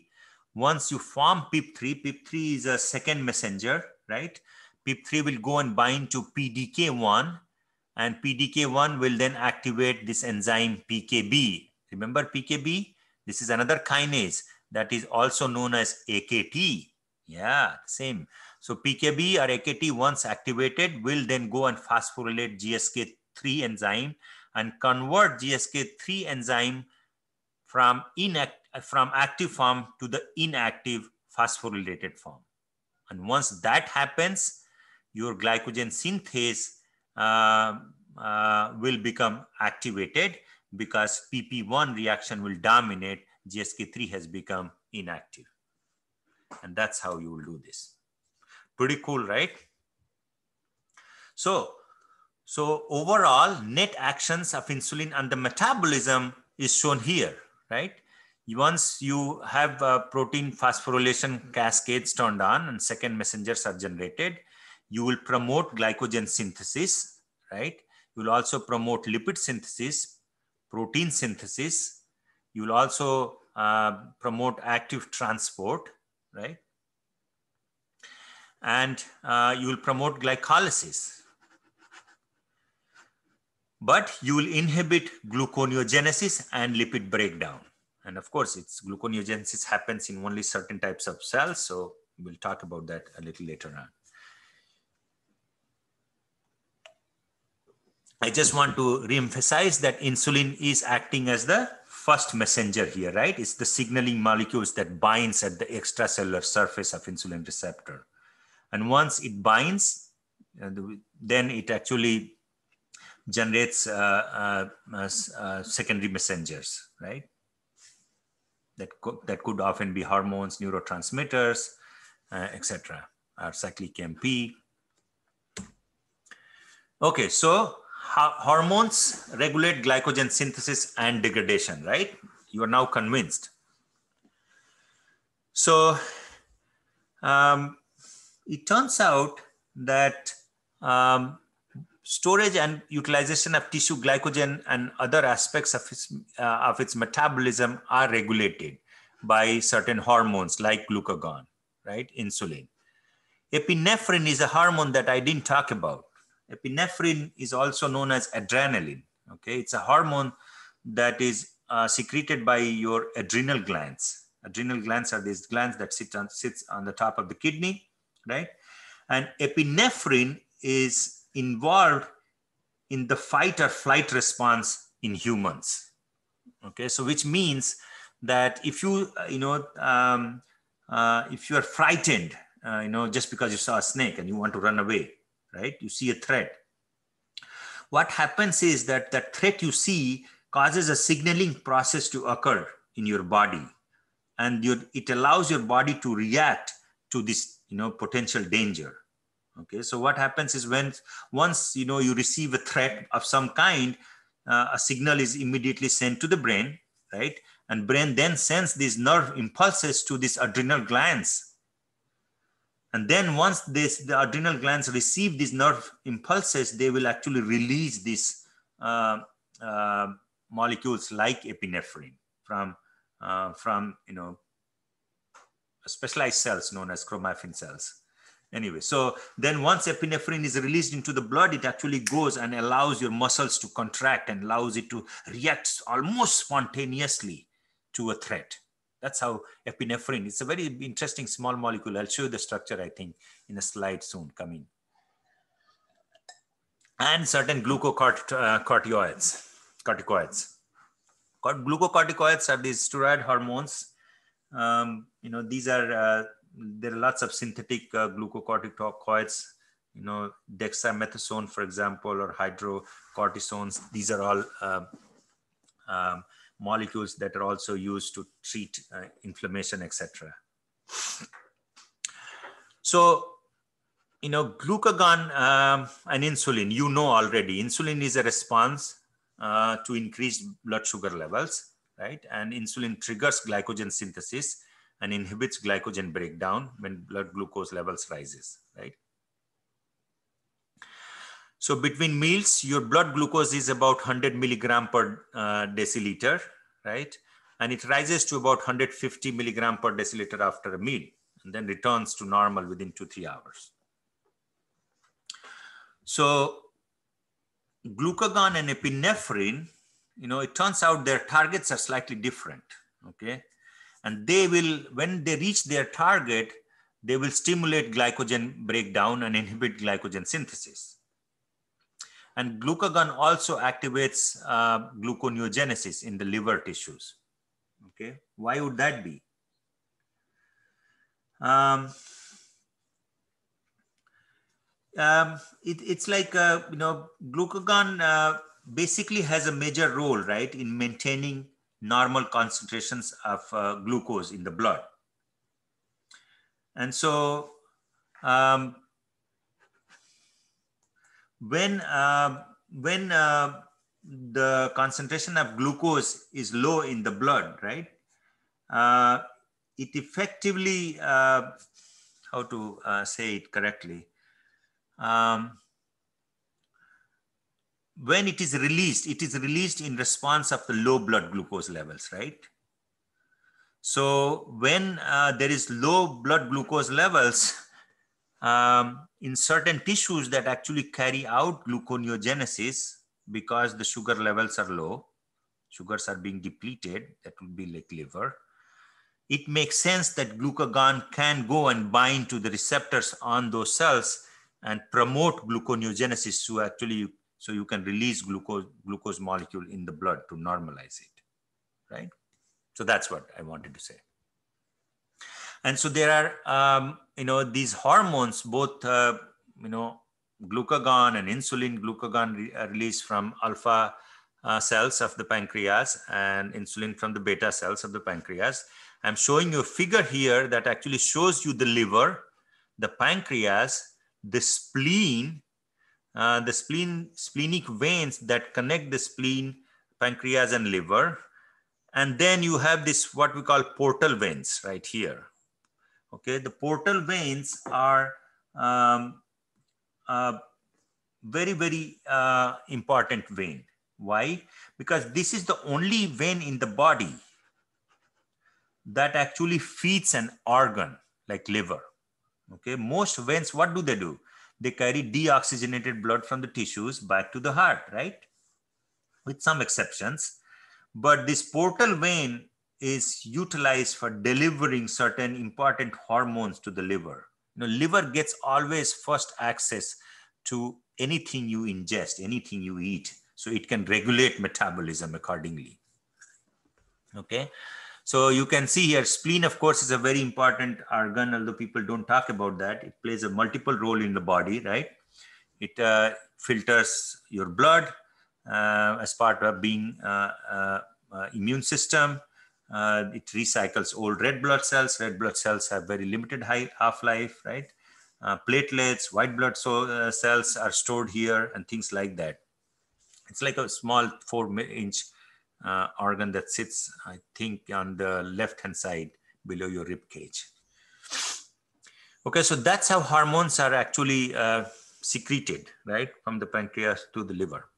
[SPEAKER 1] Once you form PIP3, PIP3 is a second messenger, right? PIP3 will go and bind to PDK1, and PDK1 will then activate this enzyme PKB. Remember PKB? This is another kinase that is also known as AKT. Yeah, same. So PKB or AKT, once activated, will then go and phosphorylate GSK3 enzyme and convert GSK3 enzyme from active form to the inactive phosphorylated form. And once that happens, your glycogen synthase will become activated because PP1 reaction will dominate. GSK3 has become inactive. And that's how you will do this. Pretty cool, right? So overall net actions of insulin on the metabolism is shown here, right? Once you have protein phosphorylation cascades turned on and second messengers are generated, you will promote glycogen synthesis, right? You will also promote lipid synthesis, protein synthesis. You will also promote active transport, right? And you will promote glycolysis. But you will inhibit gluconeogenesis and lipid breakdown. And of course, gluconeogenesis happens in only certain types of cells. So we'll talk about that a little later on. I just want to reemphasize that insulin is acting as the first messenger here, right? It's the signaling molecules that binds at the extracellular surface of insulin receptor. And once it binds, then it actually generates secondary messengers, right? That could often be hormones, neurotransmitters, etc., or cyclic MP. Okay, so hormones regulate glycogen synthesis and degradation, right? You are now convinced. So it turns out that storage and utilization of tissue glycogen and other aspects of its metabolism are regulated by certain hormones like glucagon, right? Insulin. Epinephrine is a hormone that I didn't talk about. Epinephrine is also known as adrenaline. Okay, it's a hormone that is secreted by your adrenal glands. Adrenal glands are these glands that sits on the top of the kidney, right? And epinephrine is involved in the fight or flight response in humans. Okay, so which means that if you if you are frightened, just because you saw a snake and you want to run away, right? You see a threat. What happens is that the threat you see causes a signaling process to occur in your body, and it allows your body to react to this, potential danger. Okay, so what happens is once you receive a threat of some kind, a signal is immediately sent to the brain, right? And brain then sends these nerve impulses to these adrenal glands. And then once the adrenal glands receive these nerve impulses, they will actually release these molecules like epinephrine from specialized cells known as chromaffin cells. Anyway, so then once epinephrine is released into the blood, it actually goes and allows your muscles to contract and allows it to react almost spontaneously to a threat. That's how epinephrine, it's a very interesting small molecule. I'll show you the structure, I think, in a slide soon coming. And certain glucocorticoids. Glucocorticoids are these steroid hormones. These are, there are lots of synthetic glucocorticoids, dexamethasone, for example, or hydrocortisones. These are all molecules that are also used to treat inflammation, etc. So, glucagon and insulin, already. Insulin is a response to increased blood sugar levels, right? And insulin triggers glycogen synthesis and inhibits glycogen breakdown when blood glucose levels rises, right? So between meals, your blood glucose is about 100 milligram per deciliter, right? And it rises to about 150 milligram per deciliter after a meal, and then returns to normal within 2-3 hours. So glucagon and epinephrine, it turns out their targets are slightly different, okay? And they will, when they reach their target, they will stimulate glycogen breakdown and inhibit glycogen synthesis. And glucagon also activates gluconeogenesis in the liver tissues. Okay, why would that be? It's like glucagon basically has a major role, right, in maintaining normal concentrations of glucose in the blood. And so um, when the concentration of glucose is low in the blood, right, it effectively, how to say it correctly, when it is released in response of the low blood glucose levels, right? So when there is low blood glucose levels in certain tissues that actually carry out gluconeogenesis, because the sugar levels are low, sugars are being depleted, that would be like liver, it makes sense that glucagon can go and bind to the receptors on those cells and promote gluconeogenesis to actually, so you can release glucose molecule in the blood to normalize it, right? So that's what I wanted to say. And so there are, these hormones, both, glucagon and insulin. Glucagon released from alpha cells of the pancreas and insulin from the beta cells of the pancreas. I'm showing you a figure here that actually shows you the liver, the pancreas, the spleen, splenic veins that connect the spleen, pancreas, and liver. And then you have this, what we call portal veins right here. Okay, the portal veins are very, very important vein. Why? Because this is the only vein in the body that actually feeds an organ like liver. Okay, most veins, what do? They carry deoxygenated blood from the tissues back to the heart, right? With some exceptions. But this portal vein is utilized for delivering certain important hormones to the liver. Liver gets always first access to anything you ingest, anything you eat, so it can regulate metabolism accordingly. Okay, so you can see here, spleen, of course, is a very important organ, although people don't talk about that. It plays a multiple role in the body, right? It filters your blood as part of being immune system. It recycles old red blood cells. Red blood cells have very limited half-life, right? Platelets, white blood cells are stored here and things like that. It's like a small 4-inch organ that sits, I think, on the left-hand side below your rib cage. Okay, so that's how hormones are actually secreted, right, from the pancreas to the liver.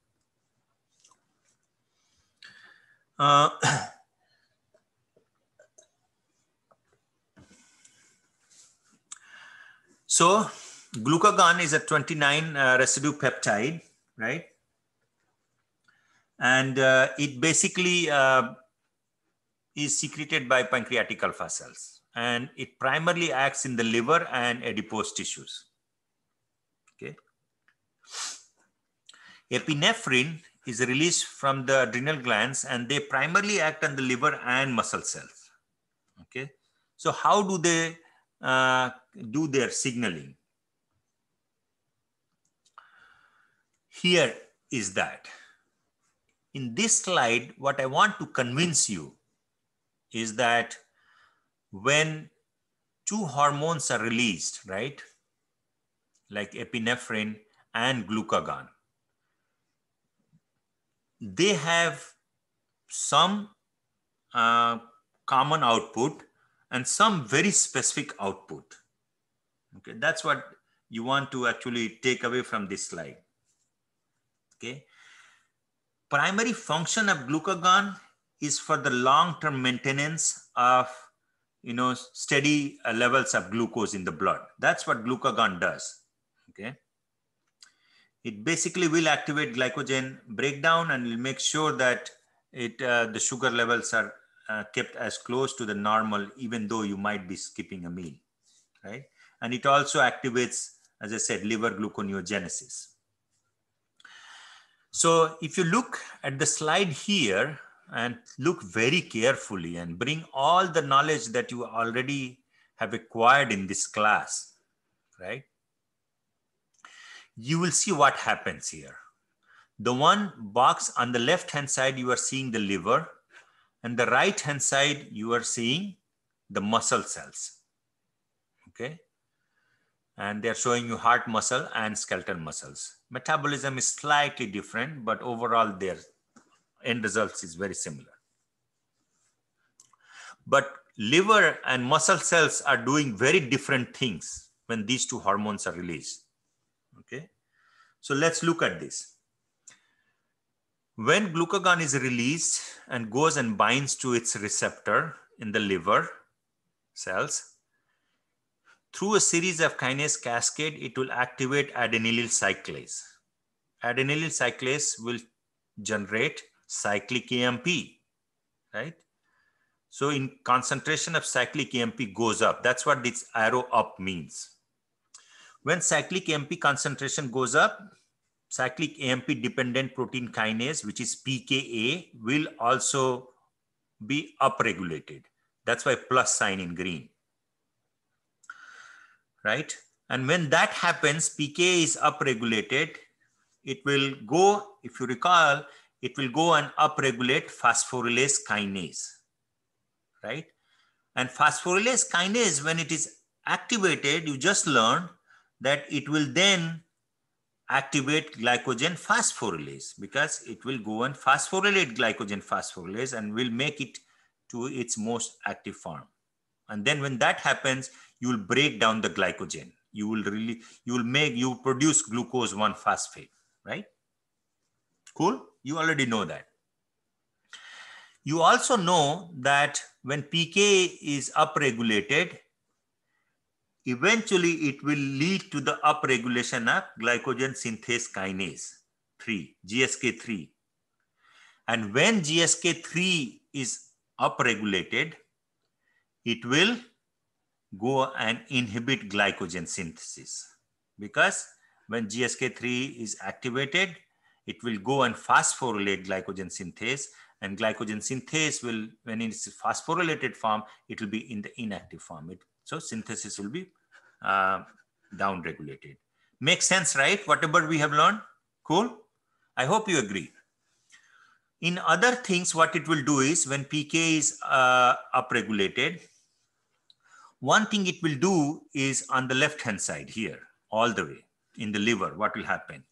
[SPEAKER 1] So glucagon is a 29 residue peptide, right? And it basically is secreted by pancreatic alpha cells, and it primarily acts in the liver and adipose tissues. Okay. Epinephrine is released from the adrenal glands, and they primarily act on the liver and muscle cells. Okay. So how do they do their signaling? Here is that. In this slide, what I want to convince you is that when two hormones are released, right, like epinephrine and glucagon, they have some common output and some very specific output. Okay, that's what you want to actually take away from this slide. Okay, primary function of glucagon is for the long-term maintenance of steady levels of glucose in the blood. That's what glucagon does. Okay, it basically will activate glycogen breakdown and will make sure that the sugar levels are kept as close to the normal, even though you might be skipping a meal, right? And it also activates, as I said, liver gluconeogenesis. So if you look at the slide here, and look very carefully and bring all the knowledge that you already have acquired in this class, right? You will see what happens here. The one box on the left hand side, you are seeing the liver, and the right hand side, you are seeing the muscle cells. Okay. And they're showing you heart muscle and skeletal muscles. Metabolism is slightly different, but overall their end results is very similar. But liver and muscle cells are doing very different things when these two hormones are released. Okay. So let's look at this. When glucagon is released and goes and binds to its receptor in the liver cells, through a series of kinase cascade, it will activate adenylyl cyclase. Adenylyl cyclase will generate cyclic AMP, right? So in concentration of cyclic AMP goes up. That's what this arrow up means. When cyclic AMP concentration goes up, cyclic AMP dependent protein kinase, which is pKa, will also be upregulated. That's why plus sign in green, right? And when that happens, pKa is upregulated. It will go, if you recall, it will go and upregulate phosphorylase kinase, right? And phosphorylase kinase, when it is activated, you just learned that it will then activate glycogen phosphorylase, because it will go and phosphorylate glycogen phosphorylase and will make it to its most active form. And then when that happens, you will break down the glycogen. You will produce glucose 1-phosphate, right? Cool. You already know that. You also know that when pK is upregulated, eventually it will lead to the upregulation of glycogen synthase kinase 3, GSK3. And when GSK3 is upregulated, it will go and inhibit glycogen synthesis, because when GSK3 is activated, it will go and phosphorylate glycogen synthase, and glycogen synthase will, when it's phosphorylated form, it will be in the inactive form. So synthesis will be down-regulated. Makes sense, right? Whatever we have learned? Cool? I hope you agree. In other things, what it will do is, when pK is upregulated, one thing it will do is on the left-hand side here, all the way in the liver, what will happen?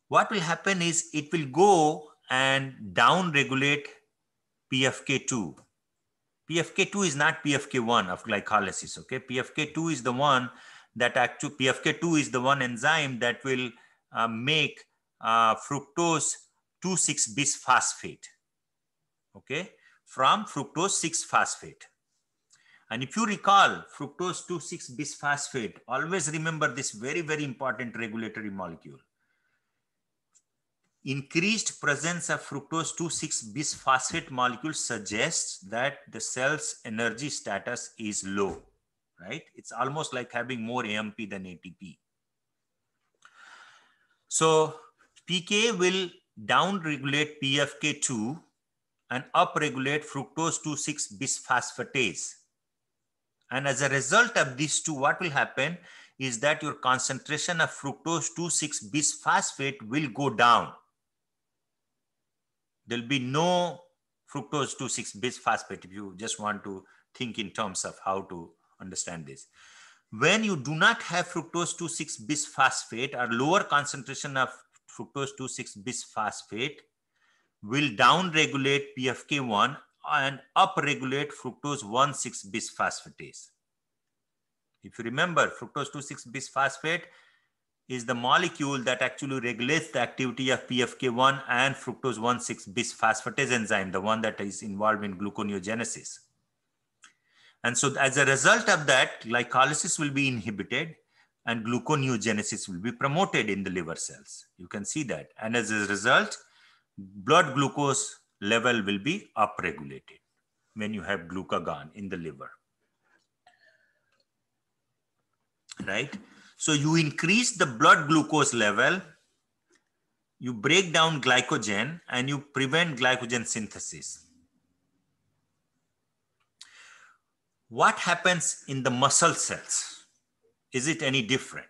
[SPEAKER 1] What will happen is it will go and down-regulate PFK2. PFK2 is not PFK1 of glycolysis, okay? PFK2 is the one that actually, PFK2 is the one enzyme that will make fructose 2,6-bisphosphate, okay? From fructose 6-phosphate. And if you recall, fructose 2,6-bisphosphate, always remember this very, very important regulatory molecule. Increased presence of fructose 2,6-bisphosphate molecule suggests that the cell's energy status is low, right? It's almost like having more AMP than ATP. So pK will down-regulate PFK2 and up-regulate fructose 2,6-bisphosphatase. And as a result of these two, what will happen is that your concentration of fructose 2,6-bisphosphate will go down. There'll be no fructose 2,6-bisphosphate, if you just want to think in terms of how to understand this. When you do not have fructose 2,6-bisphosphate, or lower concentration of fructose 2,6-bisphosphate will down-regulate PFK1 and up-regulate fructose 1,6-bisphosphatase. If you remember, fructose 2,6-bisphosphate is the molecule that actually regulates the activity of PFK1 and fructose 1,6-bisphosphatase enzyme, the one that is involved in gluconeogenesis. And so as a result of that, glycolysis will be inhibited and gluconeogenesis will be promoted in the liver cells. You can see that. And as a result, blood glucose level will be upregulated when you have glucagon in the liver, right? So you increase the blood glucose level, you break down glycogen and you prevent glycogen synthesis. What happens in the muscle cells? Is it any different?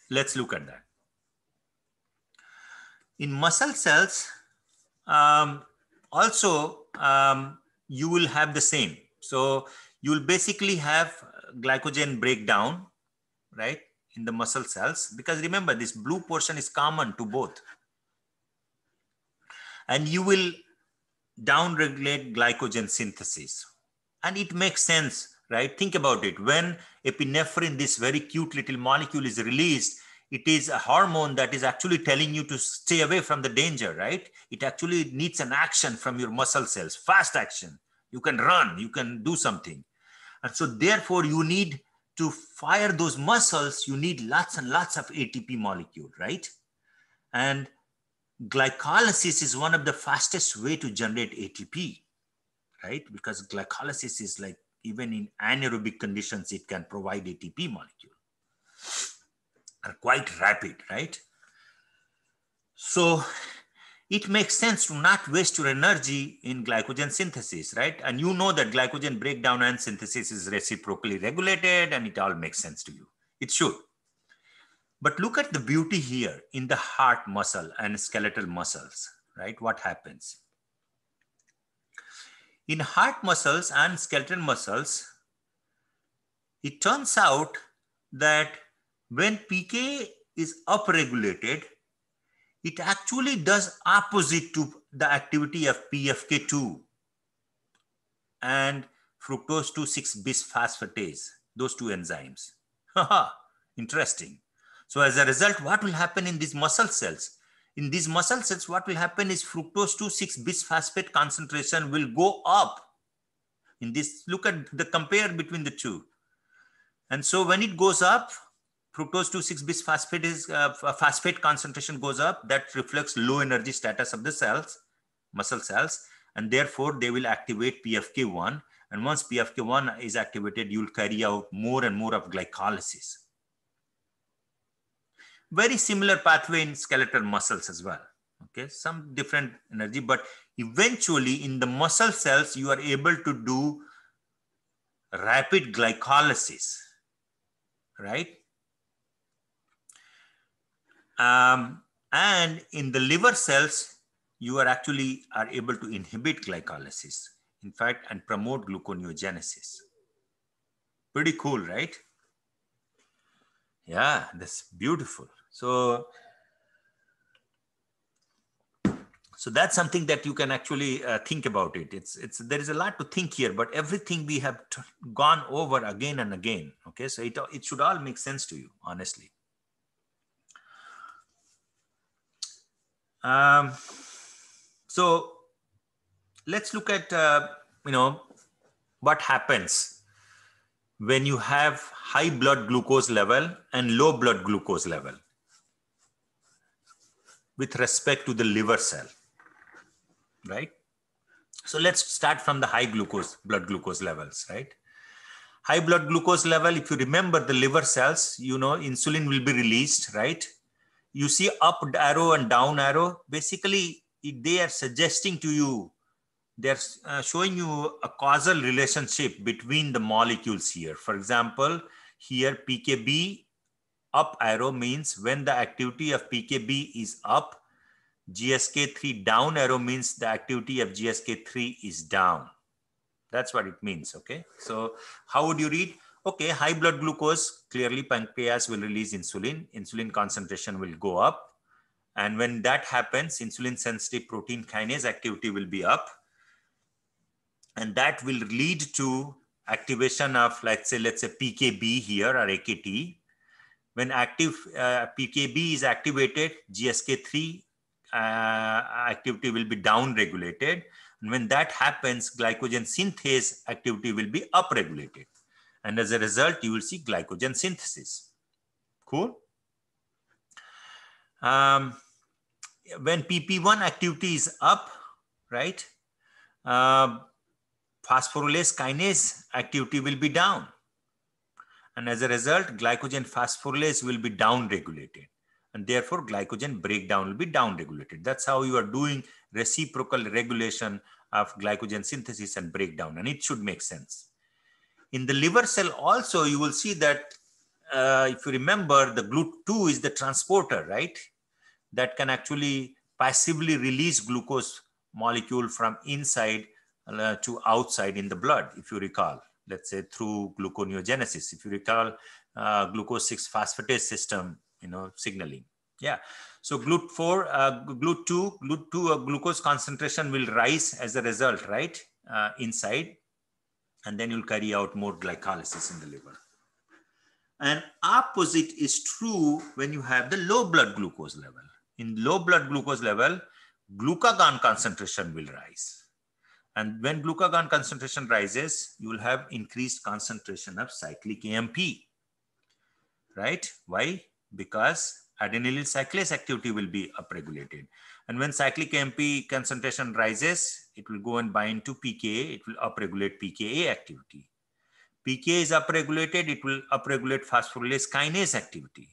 [SPEAKER 1] Let's look at that. In muscle cells, also you will have the same. So you will basically have glycogen breakdown, right, in the muscle cells, because remember this blue portion is common to both. And you will downregulate glycogen synthesis. And it makes sense, right? Think about it. When epinephrine, this very cute little molecule, is released, it is a hormone that is actually telling you to stay away from the danger, right? It actually needs an action from your muscle cells, fast action. You can run, you can do something. And so therefore you need to fire those muscles, you need lots and lots of ATP molecule, right? And glycolysis is one of the fastest way to generate ATP, right? Because glycolysis is like, even in anaerobic conditions, it can provide ATP molecule. Are quite rapid, right? So it makes sense to not waste your energy in glycogen synthesis, right? And you know that glycogen breakdown and synthesis is reciprocally regulated, and it all makes sense to you. It should. But look at the beauty here in the heart muscle and skeletal muscles, right? What happens? In heart muscles and skeletal muscles, it turns out that when PK is upregulated, it actually does opposite to the activity of PFK2 and fructose 2,6-bisphosphatase, those two enzymes. Interesting. So as a result, what will happen in these muscle cells? In these muscle cells, what will happen is fructose 2,6-bisphosphate concentration will go up. In this, look at the compare between the two. And so when it goes up, fructose 2,6-bisphosphate is phosphate concentration goes up. That reflects low energy status of the cells, muscle cells, and therefore they will activate PFK1. And once PFK1 is activated, you will carry out more and more of glycolysis. Very similar pathway in skeletal muscles as well. Okay, some different energy, but eventually in the muscle cells, you are able to do rapid glycolysis, right? And in the liver cells, you are actually able to inhibit glycolysis, in fact, and promote gluconeogenesis. Pretty cool, right? Yeah, that's beautiful. So that's something that you can actually think about it. There is a lot to think here, but everything we have gone over again and again. Okay, so it should all make sense to you, honestly. So let's look at what happens when you have high blood glucose level and low blood glucose level with respect to the liver cell, right? So let's start from the high blood glucose levels, right? High blood glucose level, if you remember the liver cells, insulin will be released, right? You see up arrow and down arrow. Basically, they are suggesting to you, they're showing you a causal relationship between the molecules here. For example, here PKB up arrow means when the activity of PKB is up, GSK3 down arrow means the activity of GSK3 is down. That's what it means, okay? So how would you read? Okay, high blood glucose, clearly pancreas will release insulin. Insulin concentration will go up. And when that happens, insulin sensitive protein kinase activity will be up. And that will lead to activation of, let's say PKB here or AKT. When active PKB is activated, GSK3 activity will be down regulated. And when that happens, glycogen synthase activity will be up regulated. And as a result, you will see glycogen synthesis. Cool. When PP1 activity is up, right? Phosphorylase kinase activity will be down. And as a result, glycogen phosphorylase will be down regulated. and therefore glycogen breakdown will be down-regulated. That's how you are doing reciprocal regulation of glycogen synthesis and breakdown, and it should make sense. In the liver cell also, you will see that if you remember, the GLUT2 is the transporter, right? That can actually passively release glucose molecule from inside to outside in the blood, if you recall, let's say through gluconeogenesis. If you recall, glucose 6-phosphatase system, signaling. Yeah. So GLUT2 glucose concentration will rise as a result, right? Inside, and then you'll carry out more glycolysis in the liver. And opposite is true when you have the low blood glucose level. In low blood glucose level, glucagon concentration will rise. And when glucagon concentration rises, you will have increased concentration of cyclic AMP, right? Why? Because adenylyl cyclase activity will be upregulated. And when cyclic AMP concentration rises, it will go and bind to pKa. It will upregulate pKa activity. pKa is upregulated, it will upregulate phosphorylase kinase activity.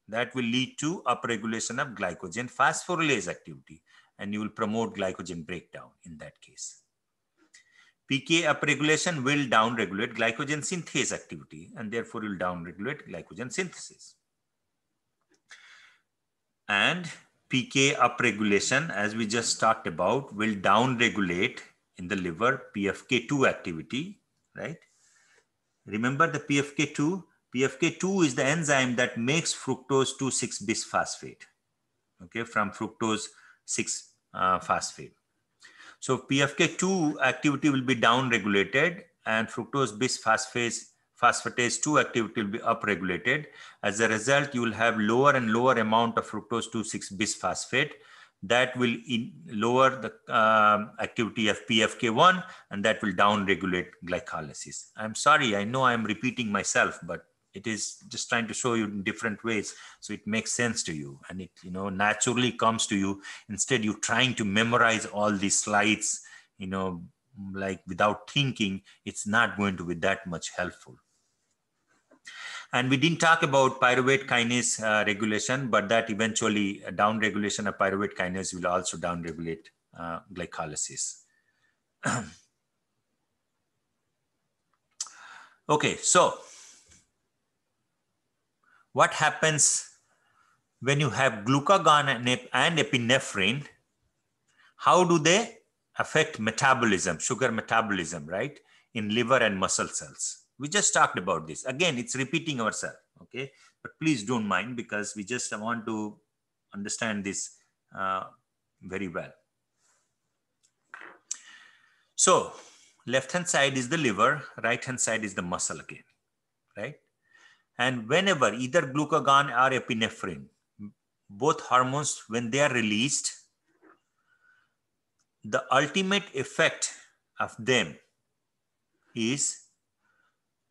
[SPEAKER 1] That will lead to upregulation of glycogen phosphorylase activity, and you will promote glycogen breakdown in that case. pKa upregulation will downregulate glycogen synthase activity, and therefore will downregulate glycogen synthesis. And pK upregulation, as we just talked about, will downregulate in the liver PFK2 activity, right? Remember the PFK2? PFK2 is the enzyme that makes fructose 2,6-bisphosphate, okay, from fructose 6-phosphate. So PFK2 activity will be down-regulated, and fructose bisphosphatase 2 activity will be upregulated. As a result, you will have lower and lower amount of fructose 2,6-bisphosphate. That will lower the activity of PFK1, and that will down-regulate glycolysis. I'm sorry, I know I'm repeating myself, but it is just trying to show you in different ways so it makes sense to you, and it naturally comes to you. Instead, you're trying to memorize all these slides, like without thinking. It's not going to be that much helpful. And we didn't talk about pyruvate kinase regulation, but that eventually down regulation of pyruvate kinase will also down regulate glycolysis. Okay, so what happens when you have glucagon and epinephrine? How do they affect metabolism, sugar metabolism, right, in liver and muscle cells? We just talked about this. Again, it's repeating ourselves, okay? But please don't mind, because we just want to understand this very well. So left-hand side is the liver, right-hand side is the muscle again, right? And whenever either glucagon or epinephrine, both hormones, when they are released, the ultimate effect of them is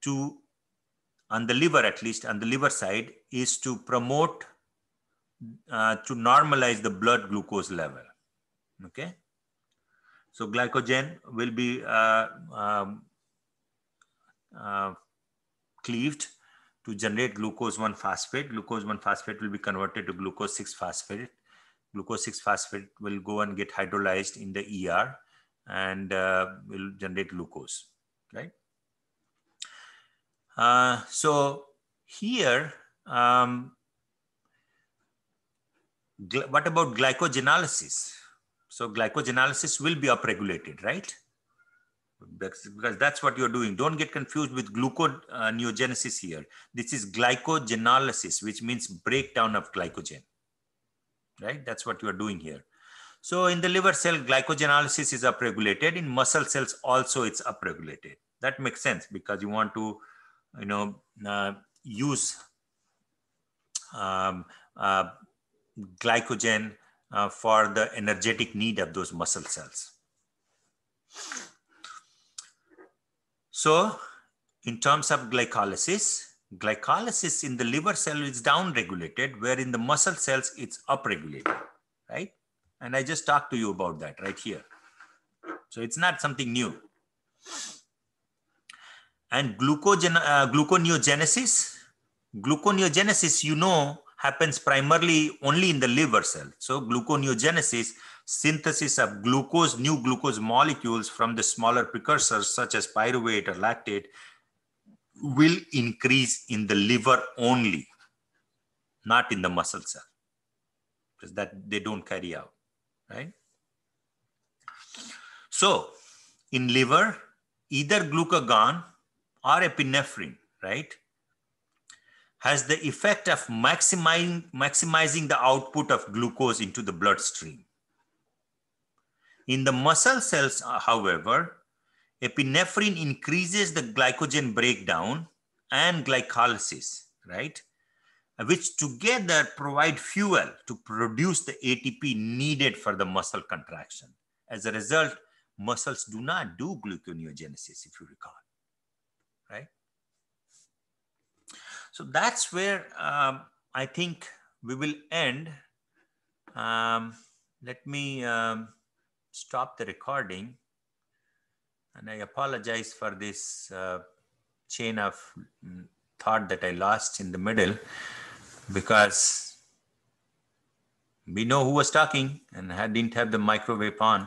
[SPEAKER 1] to, on the liver, at least on the liver side, is to promote, to normalize the blood glucose level, okay? So glycogen will be cleaved to generate glucose 1-phosphate. Glucose 1-phosphate will be converted to glucose 6-phosphate. Glucose 6-phosphate will go and get hydrolyzed in the ER and will generate glucose, right? So here, what about glycogenolysis? So glycogenolysis will be upregulated, right? Because that's what you're doing. Don't get confused with gluconeogenesis here. This is glycogenolysis, which means breakdown of glycogen, right? That's what you're doing here. So in the liver cell, glycogenolysis is upregulated. In muscle cells also it's upregulated. That makes sense, because you want to use glycogen for the energetic need of those muscle cells. So in terms of glycolysis in the liver cell is down-regulated, where in the muscle cells it's upregulated, right? And I just talked to you about that right here. So it's not something new. And gluconeogenesis, happens primarily only in the liver cell. So gluconeogenesis, synthesis of glucose, new glucose molecules from the smaller precursors such as pyruvate or lactate, will increase in the liver only, not in the muscle cell, because that they don't carry out, right? So in liver, either glucagon or epinephrine, right, has the effect of maximizing the output of glucose into the bloodstream. In the muscle cells, however, epinephrine increases the glycogen breakdown and glycolysis, right, which together provide fuel to produce the ATP needed for the muscle contraction. As a result, muscles do not do gluconeogenesis, if you recall, right? So that's where I think we will end. Let me stop the recording. And I apologize for this chain of thought that I lost in the middle, because we know who was talking and didn't have the microwave on.